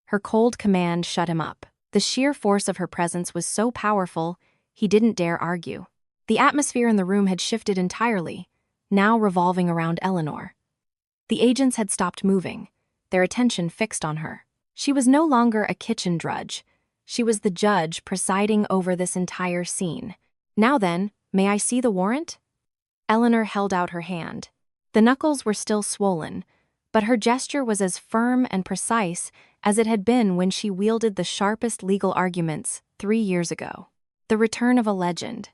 Her cold command shut him up. The sheer force of her presence was so powerful, he didn't dare argue. The atmosphere in the room had shifted entirely, now revolving around Eleanor. The agents had stopped moving, their attention fixed on her. She was no longer a kitchen drudge. She was the judge presiding over this entire scene. "Now then, may I see the warrant?" Eleanor held out her hand. The knuckles were still swollen, but her gesture was as firm and precise as it had been when she wielded the sharpest legal arguments 3 years ago. The return of a legend.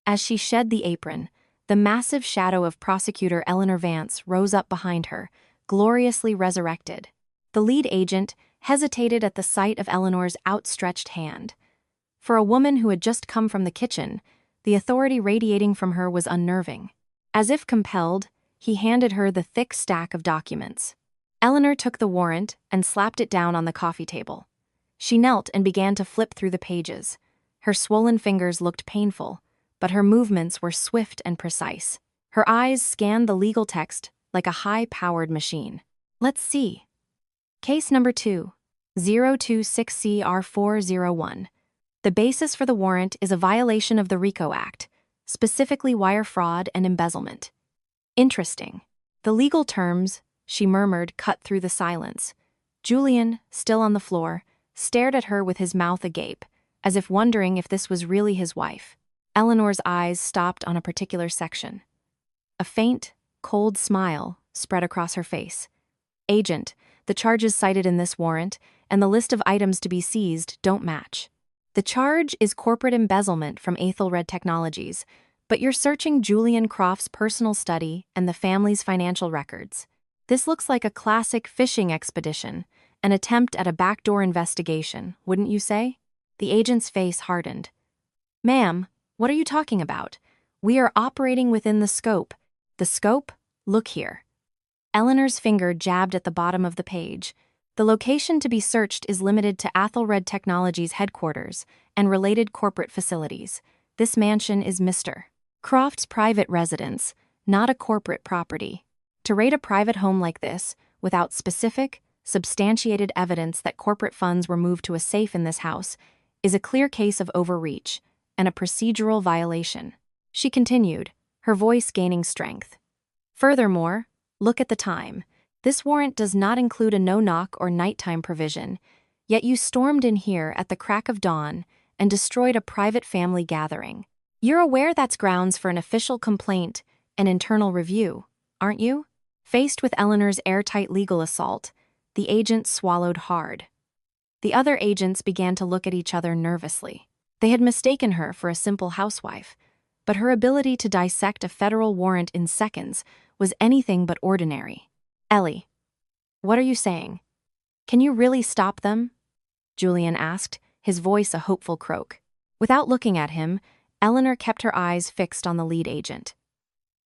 As she shed the apron, the massive shadow of Prosecutor Eleanor Vance rose up behind her, gloriously resurrected. The lead agent hesitated at the sight of Eleanor's outstretched hand. For a woman who had just come from the kitchen, the authority radiating from her was unnerving. As if compelled, he handed her the thick stack of documents. Eleanor took the warrant and slapped it down on the coffee table. She knelt and began to flip through the pages. Her swollen fingers looked painful, but her movements were swift and precise. Her eyes scanned the legal text like a high-powered machine. Let's see. Case number 2, 026CR401. The basis for the warrant is a violation of the RICO Act, specifically wire fraud and embezzlement. Interesting. The legal terms, she murmured, cut through the silence. Julian, still on the floor, stared at her with his mouth agape, as if wondering if this was really his wife. Eleanor's eyes stopped on a particular section. A faint, cold smile spread across her face. Agent, the charges cited in this warrant and the list of items to be seized don't match. The charge is corporate embezzlement from Aethelred Technologies, but you're searching Julian Croft's personal study and the family's financial records. This looks like a classic fishing expedition, an attempt at a backdoor investigation, wouldn't you say? The agent's face hardened. Ma'am, what are you talking about? We are operating within the scope. The scope? Look here. Eleanor's finger jabbed at the bottom of the page. The location to be searched is limited to Aethelred Technologies headquarters and related corporate facilities. This mansion is Mr. Croft's private residence, not a corporate property. To raid a private home like this, without specific, substantiated evidence that corporate funds were moved to a safe in this house, is a clear case of overreach and a procedural violation. She continued, her voice gaining strength. Furthermore, look at the time. This warrant does not include a no-knock or nighttime provision, yet you stormed in here at the crack of dawn and destroyed a private family gathering. You're aware that's grounds for an official complaint and internal review, aren't you? Faced with Eleanor's airtight legal assault, the agent swallowed hard. The other agents began to look at each other nervously. They had mistaken her for a simple housewife, but her ability to dissect a federal warrant in seconds was anything but ordinary. Ellie, what are you saying? Can you really stop them? Julian asked, his voice a hopeful croak. Without looking at him, Eleanor kept her eyes fixed on the lead agent.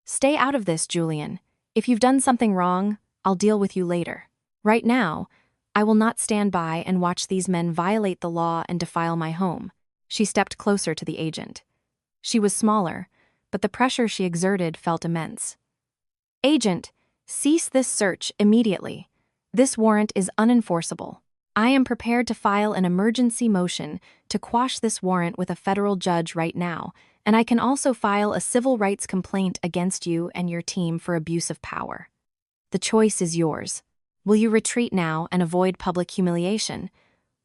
Stay out of this, Julian. If you've done something wrong, I'll deal with you later. Right now, I will not stand by and watch these men violate the law and defile my home. She stepped closer to the agent. She was smaller, but the pressure she exerted felt immense. Agent, cease this search immediately. This warrant is unenforceable. I am prepared to file an emergency motion to quash this warrant with a federal judge right now, and I can also file a civil rights complaint against you and your team for abuse of power. The choice is yours. Will you retreat now and avoid public humiliation,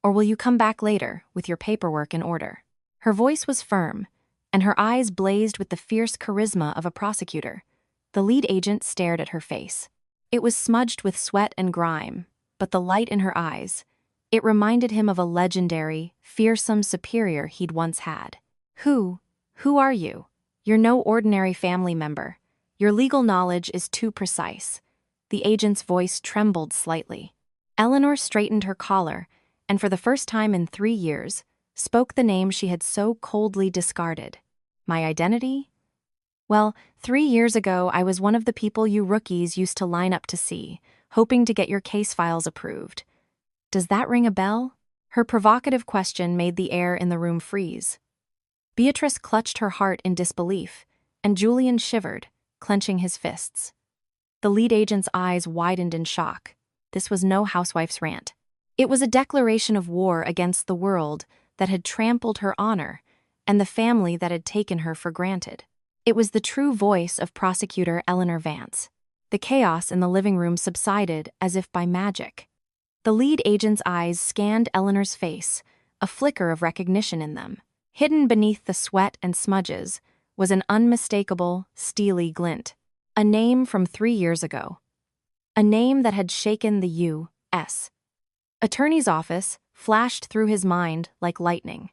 or will you come back later with your paperwork in order? Her voice was firm, and her eyes blazed with the fierce charisma of a prosecutor. The lead agent stared at her face. It was smudged with sweat and grime, but the light in her eyes, it reminded him of a legendary, fearsome superior he'd once had. Who are you? You're no ordinary family member. Your legal knowledge is too precise. The agent's voice trembled slightly. Eleanor straightened her collar, and for the first time in 3 years, spoke the name she had so coldly discarded. My identity? Well, 3 years ago, I was one of the people you rookies used to line up to see, hoping to get your case files approved. Does that ring a bell? Her provocative question made the air in the room freeze. Beatrice clutched her heart in disbelief, and Julian shivered, clenching his fists. The lead agent's eyes widened in shock. This was no housewife's rant. It was a declaration of war against the world that had trampled her honor and the family that had taken her for granted. It was the true voice of Prosecutor Eleanor Vance. The chaos in the living room subsided as if by magic. The lead agent's eyes scanned Eleanor's face, a flicker of recognition in them. Hidden beneath the sweat and smudges was an unmistakable, steely glint. A name from 3 years ago. A name that had shaken the U.S. Attorney's office flashed through his mind like lightning.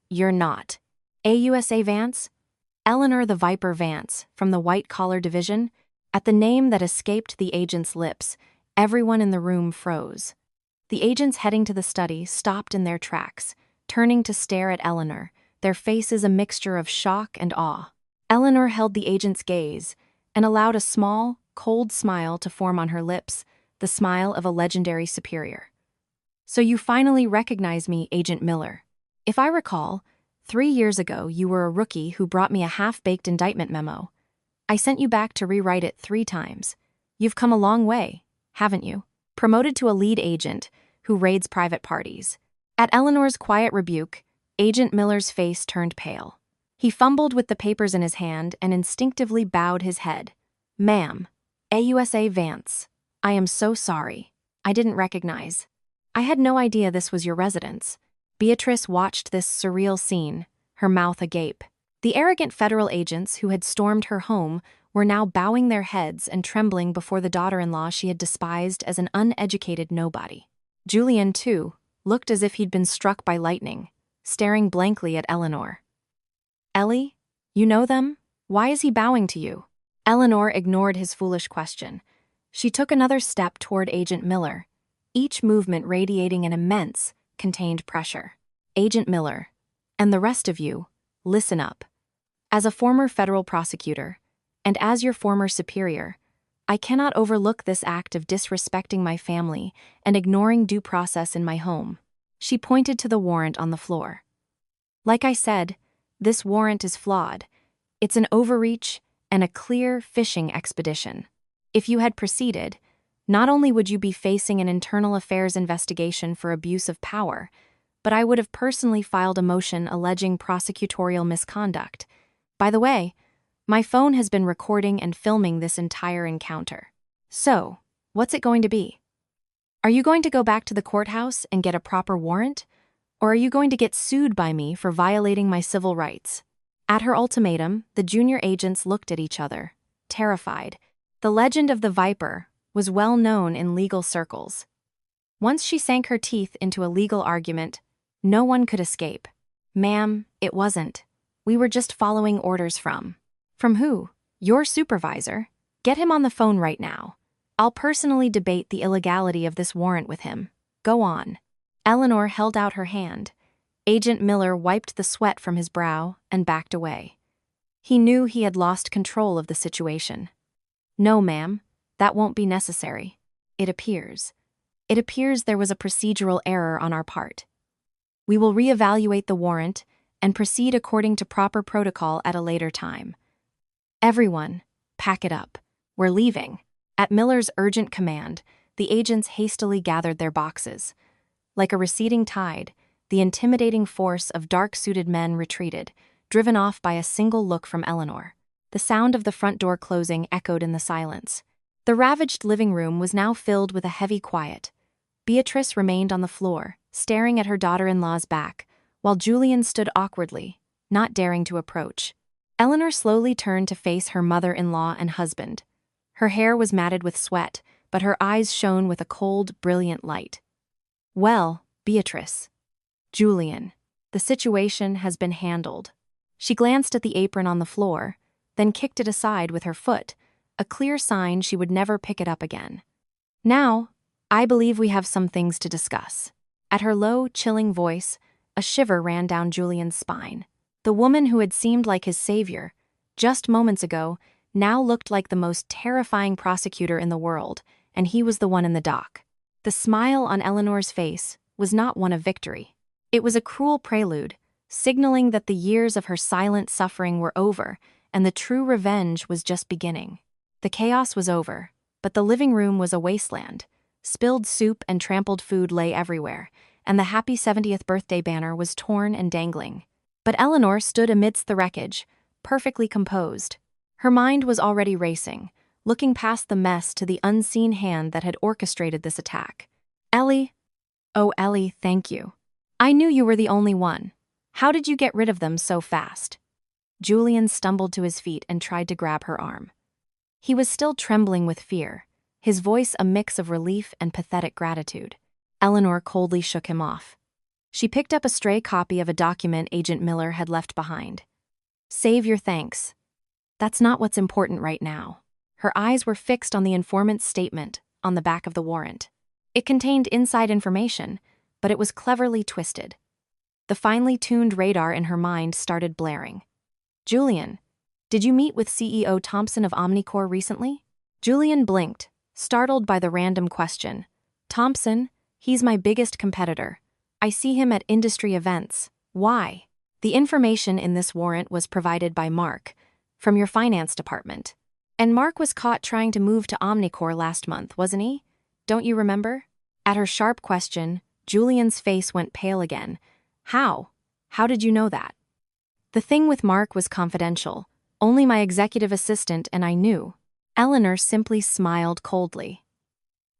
You're not. AUSA Vance? Eleanor the Viper Vance, from the White Collar Division? At the name that escaped the agent's lips, everyone in the room froze. The agents heading to the study stopped in their tracks, turning to stare at Eleanor, their faces a mixture of shock and awe. Eleanor held the agent's gaze and allowed a small, cold smile to form on her lips, the smile of a legendary superior. So you finally recognize me, Agent Miller. If I recall, 3 years ago you were a rookie who brought me a half-baked indictment memo. I sent you back to rewrite it 3 times. You've come a long way, haven't you? Promoted to a lead agent who raids private parties. At Eleanor's quiet rebuke, Agent Miller's face turned pale. He fumbled with the papers in his hand and instinctively bowed his head. Ma'am, AUSA Vance, I am so sorry. I didn't recognize. I had no idea this was your residence. Beatrice watched this surreal scene, her mouth agape. The arrogant federal agents who had stormed her home were now bowing their heads and trembling before the daughter-in-law she had despised as an uneducated nobody. Julian, too, looked as if he'd been struck by lightning, staring blankly at Eleanor. Ellie, you know them? Why is he bowing to you? Eleanor ignored his foolish question. She took another step toward Agent Miller, each movement radiating an immense, contained pressure. Agent Miller, and the rest of you, listen up. As a former federal prosecutor, and as your former superior, I cannot overlook this act of disrespecting my family and ignoring due process in my home. She pointed to the warrant on the floor. Like I said, this warrant is flawed. It's an overreach and a clear fishing expedition. If you had proceeded, not only would you be facing an internal affairs investigation for abuse of power, but I would have personally filed a motion alleging prosecutorial misconduct. By the way, my phone has been recording and filming this entire encounter. So, what's it going to be? Are you going to go back to the courthouse and get a proper warrant? Or are you going to get sued by me for violating my civil rights? At her ultimatum, the junior agents looked at each other, terrified. The legend of the Viper was well known in legal circles. Once she sank her teeth into a legal argument, no one could escape. Ma'am, it wasn't. We were just following orders from. From who? Your supervisor. Get him on the phone right now. I'll personally debate the illegality of this warrant with him. Go on. Eleanor held out her hand. Agent Miller wiped the sweat from his brow and backed away. He knew he had lost control of the situation. No, ma'am. That won't be necessary. It appears there was a procedural error on our part. We will reevaluate the warrant and proceed according to proper protocol at a later time. Everyone, pack it up. We're leaving. At Miller's urgent command, the agents hastily gathered their boxes. Like a receding tide, the intimidating force of dark-suited men retreated, driven off by a single look from Eleanor. The sound of the front door closing echoed in the silence. The ravaged living room was now filled with a heavy quiet. Beatrice remained on the floor, staring at her daughter-in-law's back, while Julian stood awkwardly, not daring to approach. Eleanor slowly turned to face her mother-in-law and husband. Her hair was matted with sweat, but her eyes shone with a cold, brilliant light. Well, Beatrice. Julian, the situation has been handled. She glanced at the apron on the floor, then kicked it aside with her foot, a clear sign she would never pick it up again. Now, I believe we have some things to discuss. At her low, chilling voice, a shiver ran down Julian's spine. The woman who had seemed like his savior, just moments ago, now looked like the most terrifying prosecutor in the world, and he was the one in the dock. The smile on Eleanor's face was not one of victory. It was a cruel prelude, signaling that the years of her silent suffering were over, and the true revenge was just beginning. The chaos was over, but the living room was a wasteland. Spilled soup and trampled food lay everywhere, and the happy 70th birthday banner was torn and dangling. But Eleanor stood amidst the wreckage, perfectly composed. Her mind was already racing, looking past the mess to the unseen hand that had orchestrated this attack. Ellie? Oh, Ellie, thank you. I knew you were the only one. How did you get rid of them so fast? Julian stumbled to his feet and tried to grab her arm. He was still trembling with fear, his voice a mix of relief and pathetic gratitude. Eleanor coldly shook him off. She picked up a stray copy of a document Agent Miller had left behind. Save your thanks. That's not what's important right now. Her eyes were fixed on the informant's statement on the back of the warrant. It contained inside information, but it was cleverly twisted. The finely tuned radar in her mind started blaring. Julian, did you meet with CEO Thompson of Omnicorp recently? Julian blinked, startled by the random question. Thompson, he's my biggest competitor. I see him at industry events. Why? The information in this warrant was provided by Mark, from your finance department. And Mark was caught trying to move to Omnicorp last month, wasn't he? Don't you remember? At her sharp question, Julian's face went pale again. How? How did you know that? The thing with Mark was confidential. Only my executive assistant and I knew. Eleanor simply smiled coldly.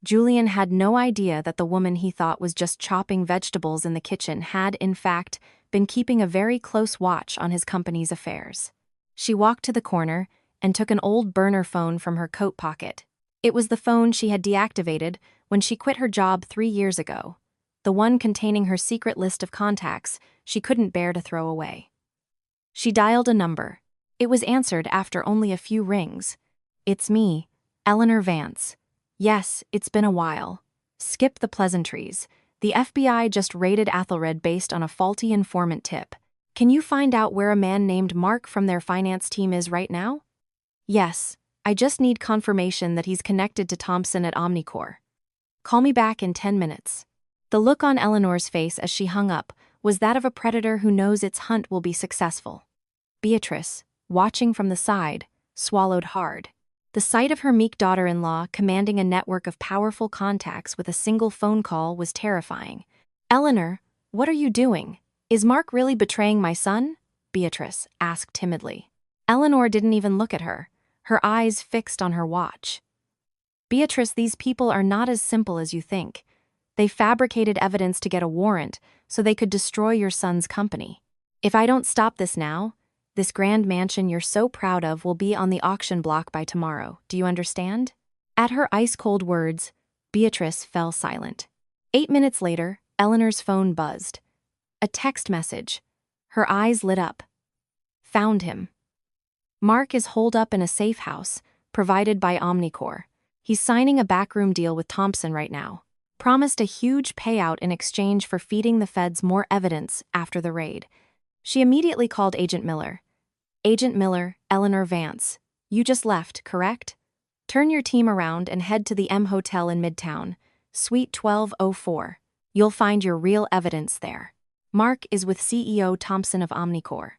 Julian had no idea that the woman he thought was just chopping vegetables in the kitchen had, in fact, been keeping a very close watch on his company's affairs. She walked to the corner and took an old burner phone from her coat pocket. It was the phone she had deactivated when she quit her job 3 years ago, the one containing her secret list of contacts she couldn't bear to throw away. She dialed a number. It was answered after only a few rings. It's me, Eleanor Vance. Yes, it's been a while. Skip the pleasantries. The FBI just raided Athelred based on a faulty informant tip. Can you find out where a man named Mark from their finance team is right now? Yes, I just need confirmation that he's connected to Thompson at Omnicorp. Call me back in 10 minutes. The look on Eleanor's face as she hung up was that of a predator who knows its hunt will be successful. Beatrice, watching from the side, swallowed hard. The sight of her meek daughter-in-law commanding a network of powerful contacts with a single phone call was terrifying. Eleanor, what are you doing? Is Mark really betraying my son? Beatrice asked timidly. Eleanor didn't even look at her, her eyes fixed on her watch. Beatrice, these people are not as simple as you think. They fabricated evidence to get a warrant so they could destroy your son's company. If I don't stop this now, this grand mansion you're so proud of will be on the auction block by tomorrow. Do you understand? At her ice-cold words, Beatrice fell silent. 8 minutes later, Eleanor's phone buzzed. A text message. Her eyes lit up. Found him. Mark is holed up in a safe house, provided by Omnicorp. He's signing a backroom deal with Thompson right now. Promised a huge payout in exchange for feeding the feds more evidence after the raid. She immediately called Agent Miller. Agent Miller, Eleanor Vance. You just left, correct? Turn your team around and head to the M Hotel in Midtown, Suite 1204. You'll find your real evidence there. Mark is with CEO Thompson of Omnicorp.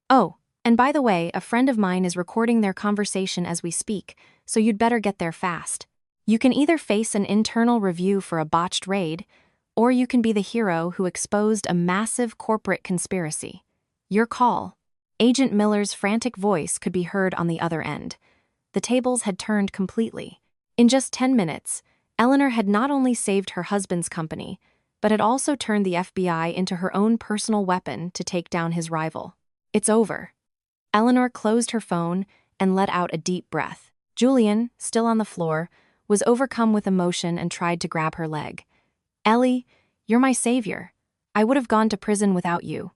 Oh, and by the way, a friend of mine is recording their conversation as we speak, so you'd better get there fast. You can either face an internal review for a botched raid, or you can be the hero who exposed a massive corporate conspiracy. Your call. Agent Miller's frantic voice could be heard on the other end. The tables had turned completely. In just 10 minutes, Eleanor had not only saved her husband's company, but had also turned the FBI into her own personal weapon to take down his rival. It's over. Eleanor closed her phone and let out a deep breath. Julian, still on the floor, was overcome with emotion and tried to grab her leg. Ellie, you're my savior. I would have gone to prison without you.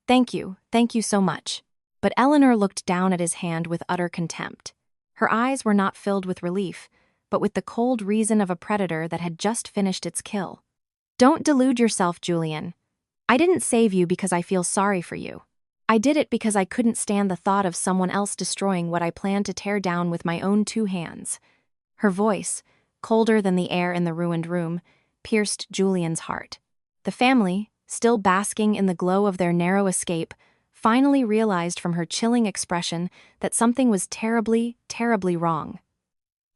Thank you so much. But Eleanor looked down at his hand with utter contempt. Her eyes were not filled with relief, but with the cold reason of a predator that had just finished its kill. Don't delude yourself, Julian. I didn't save you because I feel sorry for you. I did it because I couldn't stand the thought of someone else destroying what I planned to tear down with my own 2 hands. Her voice, colder than the air in the ruined room, pierced Julian's heart. The family, still basking in the glow of their narrow escape, finally realized from her chilling expression that something was terribly, terribly wrong.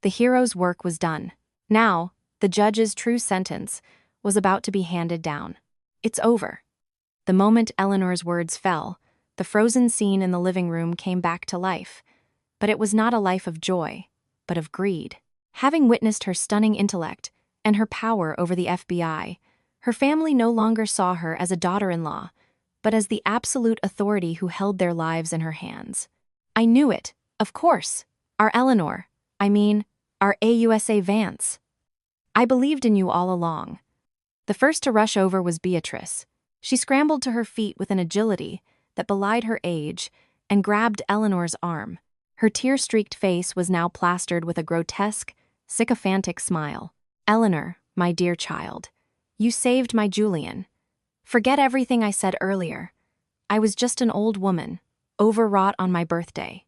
The hero's work was done. Now, the judge's true sentence was about to be handed down. It's over. The moment Eleanor's words fell, the frozen scene in the living room came back to life. But it was not a life of joy, but of greed. Having witnessed her stunning intellect and her power over the FBI, her family no longer saw her as a daughter-in-law, but as the absolute authority who held their lives in her hands. I knew it, of course. Our Eleanor, our AUSA Vance. I believed in you all along. The first to rush over was Beatrice. She scrambled to her feet with an agility that belied her age and grabbed Eleanor's arm. Her tear-streaked face was now plastered with a grotesque, sycophantic smile. "Eleanor, my dear child, you saved my Julian. Forget everything I said earlier. I was just an old woman, overwrought on my birthday.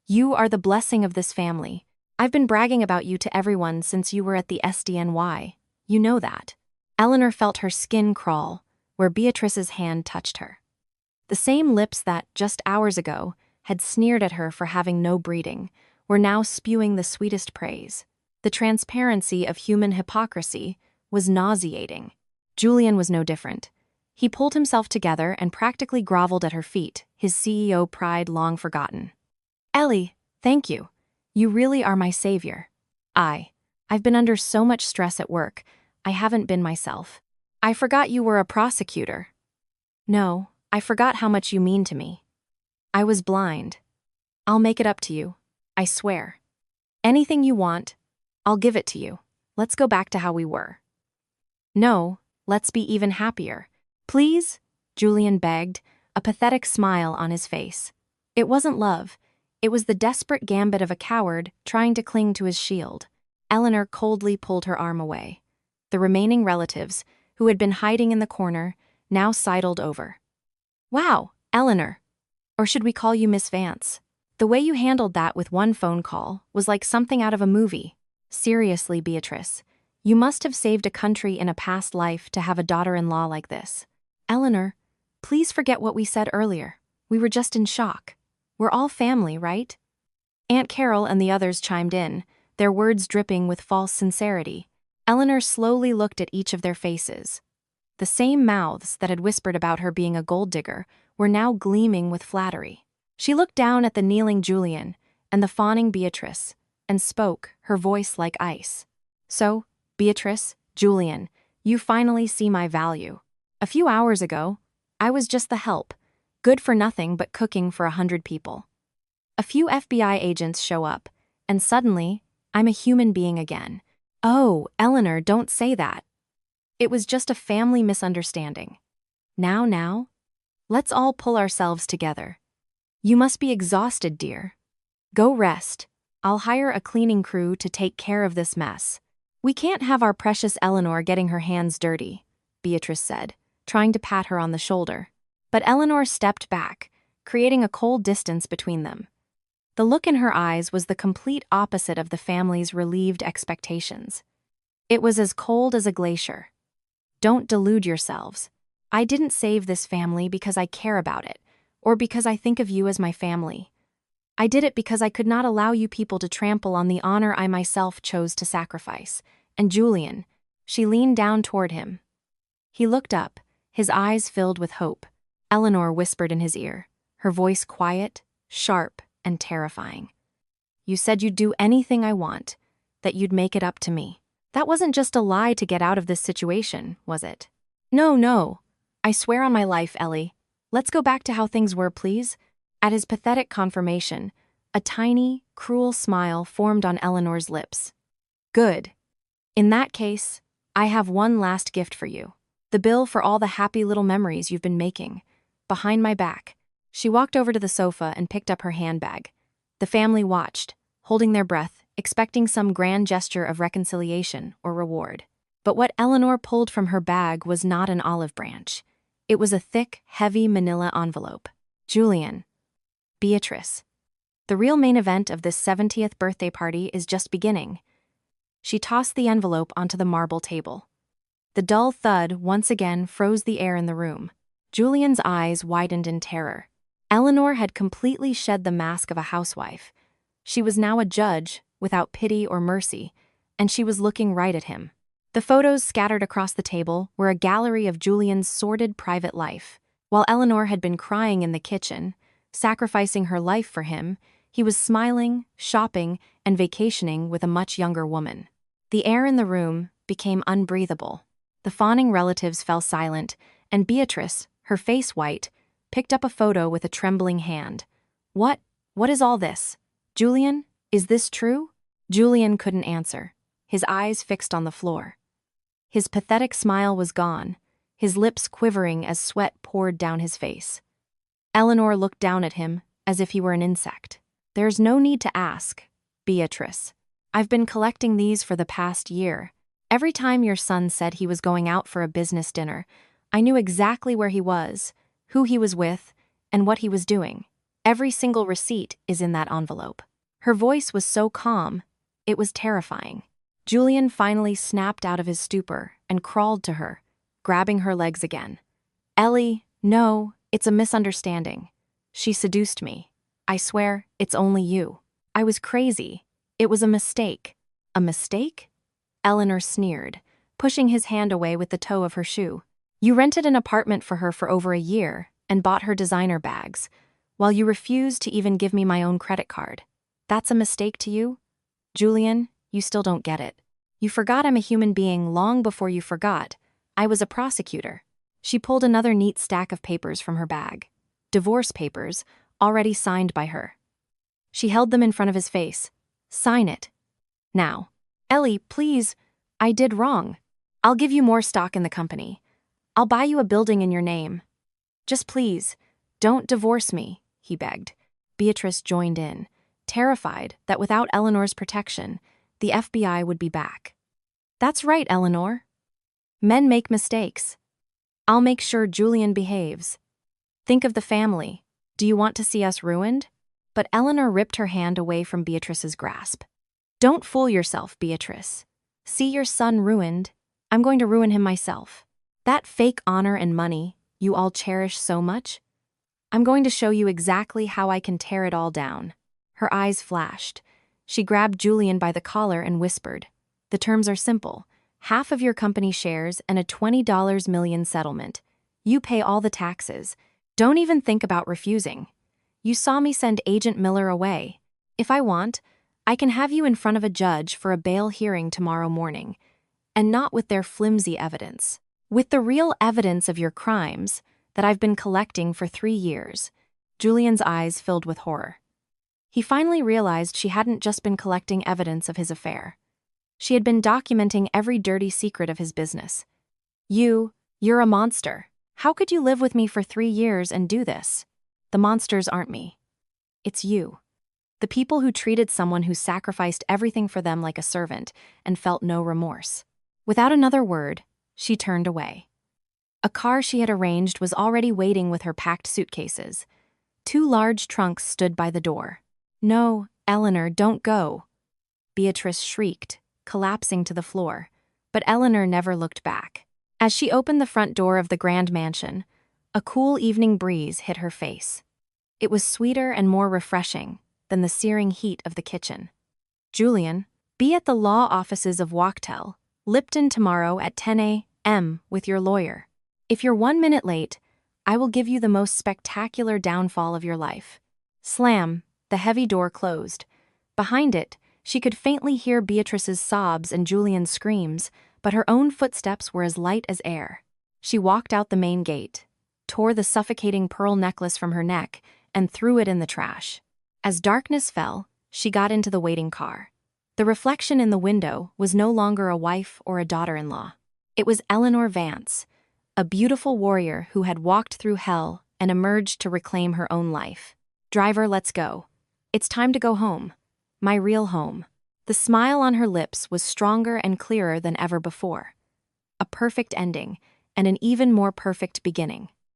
You are the blessing of this family. I've been bragging about you to everyone since you were at the SDNY. You know that." Eleanor felt her skin crawl where Beatrice's hand touched her. The same lips that, just hours ago, had sneered at her for having no breeding were now spewing the sweetest praise. The transparency of human hypocrisy was nauseating. Julian was no different. He pulled himself together and practically groveled at her feet, his CEO pride long forgotten. "Ellie, thank you. You really are my savior. I've been under so much stress at work, I haven't been myself. I forgot you were a prosecutor." "No, I forgot how much you mean to me. I was blind. I'll make it up to you, I swear. Anything you want, I'll give it to you. Let's go back to how we were." "No, let's be even happier. Please," Julian begged, a pathetic smile on his face. It wasn't love. It was the desperate gambit of a coward trying to cling to his shield. Eleanor coldly pulled her arm away. The remaining relatives, who had been hiding in the corner, now sidled over. "Wow, Eleanor. Or should we call you Miss Vance? The way you handled that with one phone call was like something out of a movie. Seriously, Beatrice, you must have saved a country in a past life to have a daughter-in-law like this." "Eleanor, please forget what we said earlier. We were just in shock. We're all family, right?" Aunt Carol and the others chimed in, their words dripping with false sincerity. Eleanor slowly looked at each of their faces. The same mouths that had whispered about her being a gold digger were now gleaming with flattery. She looked down at the kneeling Julian and the fawning Beatrice and spoke, her voice like ice. "So, Beatrice, Julian, you finally see my value. A few hours ago, I was just the help, good for nothing but cooking for 100 people. A few FBI agents show up, and suddenly, I'm a human being again. Oh, Eleanor, don't say that. It was just a family misunderstanding. Now, let's all pull ourselves together. You must be exhausted, dear. Go rest. I'll hire a cleaning crew to take care of this mess." "We can't have our precious Eleanor getting her hands dirty," Beatrice said, trying to pat her on the shoulder. But Eleanor stepped back, creating a cold distance between them. The look in her eyes was the complete opposite of the family's relieved expectations. It was as cold as a glacier. "Don't delude yourselves. I didn't save this family because I care about it, or because I think of you as my family. I did it because I could not allow you people to trample on the honor I myself chose to sacrifice. And Julian," she leaned down toward him. He looked up, his eyes filled with hope. Eleanor whispered in his ear, her voice quiet, sharp, and terrifying. "You said you'd do anything I want, that you'd make it up to me. That wasn't just a lie to get out of this situation, was it?" No. I swear on my life, Ellie. Let's go back to how things were, please." At his pathetic confirmation, a tiny, cruel smile formed on Eleanor's lips. "Good. In that case, I have one last gift for you. The bill for all the happy little memories you've been making. Behind my back." She walked over to the sofa and picked up her handbag. The family watched, holding their breath, expecting some grand gesture of reconciliation or reward. But what Eleanor pulled from her bag was not an olive branch. It was a thick, heavy manila envelope. "Julian. Beatrice. The real main event of this 70th birthday party is just beginning." She tossed the envelope onto the marble table. The dull thud once again froze the air in the room. Julian's eyes widened in terror. Eleanor had completely shed the mask of a housewife. She was now a judge, without pity or mercy, and she was looking right at him. The photos scattered across the table were a gallery of Julian's sordid private life. While Eleanor had been crying in the kitchen, sacrificing her life for him, he was smiling, shopping, and vacationing with a much younger woman. The air in the room became unbreathable. The fawning relatives fell silent, and Beatrice, her face white, picked up a photo with a trembling hand. What is all this? Julian, is this true?" Julian couldn't answer, his eyes fixed on the floor. His pathetic smile was gone, his lips quivering as sweat poured down his face. Eleanor looked down at him as if he were an insect. "There's no need to ask, Beatrice. I've been collecting these for the past year. Every time your son said he was going out for a business dinner, I knew exactly where he was, who he was with, and what he was doing. Every single receipt is in that envelope." Her voice was so calm, it was terrifying. Julian finally snapped out of his stupor and crawled to her, grabbing her legs again. "Ellie, no, it's a misunderstanding. She seduced me. I swear, it's only you. I was crazy. It was a mistake." "A mistake?" Eleanor sneered, pushing his hand away with the toe of her shoe. "You rented an apartment for her for over a year and bought her designer bags, while you refused to even give me my own credit card. That's a mistake to you? Julian, you still don't get it. You forgot I'm a human being long before you forgot I was a prosecutor." She pulled another neat stack of papers from her bag. Divorce papers, already signed by her. She held them in front of his face. "Sign it. Now." "Ellie, please, I did wrong. I'll give you more stock in the company. I'll buy you a building in your name. Just please, don't divorce me," he begged. Beatrice joined in, terrified that without Eleanor's protection, the FBI would be back. "That's right, Eleanor. Men make mistakes. I'll make sure Julian behaves. Think of the family. Do you want to see us ruined?" But Eleanor ripped her hand away from Beatrice's grasp. "Don't fool yourself, Beatrice. See your son ruined. I'm going to ruin him myself. That fake honor and money you all cherish so much, I'm going to show you exactly how I can tear it all down." Her eyes flashed. She grabbed Julian by the collar and whispered, "The terms are simple. Half of your company shares and a $20 million settlement. You pay all the taxes. Don't even think about refusing. You saw me send Agent Miller away. If I want, I can have you in front of a judge for a bail hearing tomorrow morning. And not with their flimsy evidence. With the real evidence of your crimes that I've been collecting for 3 years. Julian's eyes filled with horror. He finally realized she hadn't just been collecting evidence of his affair. She had been documenting every dirty secret of his business. You're a monster. How could you live with me for 3 years and do this? The monsters aren't me. It's you. The people who treated someone who sacrificed everything for them like a servant and felt no remorse." Without another word, she turned away. A car she had arranged was already waiting with her packed suitcases. 2 large trunks stood by the door. "No, Eleanor, don't go," Beatrice shrieked, collapsing to the floor, but Eleanor never looked back. As she opened the front door of the grand mansion, a cool evening breeze hit her face. It was sweeter and more refreshing than the searing heat of the kitchen. "Julian, be at the law offices of Wachtell, Lipton tomorrow at 10 a.m. with your lawyer. If you're 1 minute late, I will give you the most spectacular downfall of your life." Slam, the heavy door closed. Behind it, she could faintly hear Beatrice's sobs and Julian's screams, but her own footsteps were as light as air. She walked out the main gate, tore the suffocating pearl necklace from her neck, and threw it in the trash. As darkness fell, she got into the waiting car. The reflection in the window was no longer a wife or a daughter-in-law. It was Eleanor Vance, a beautiful warrior who had walked through hell and emerged to reclaim her own life. "Driver, let's go. It's time to go home. My real home." The smile on her lips was stronger and clearer than ever before. A perfect ending, and an even more perfect beginning.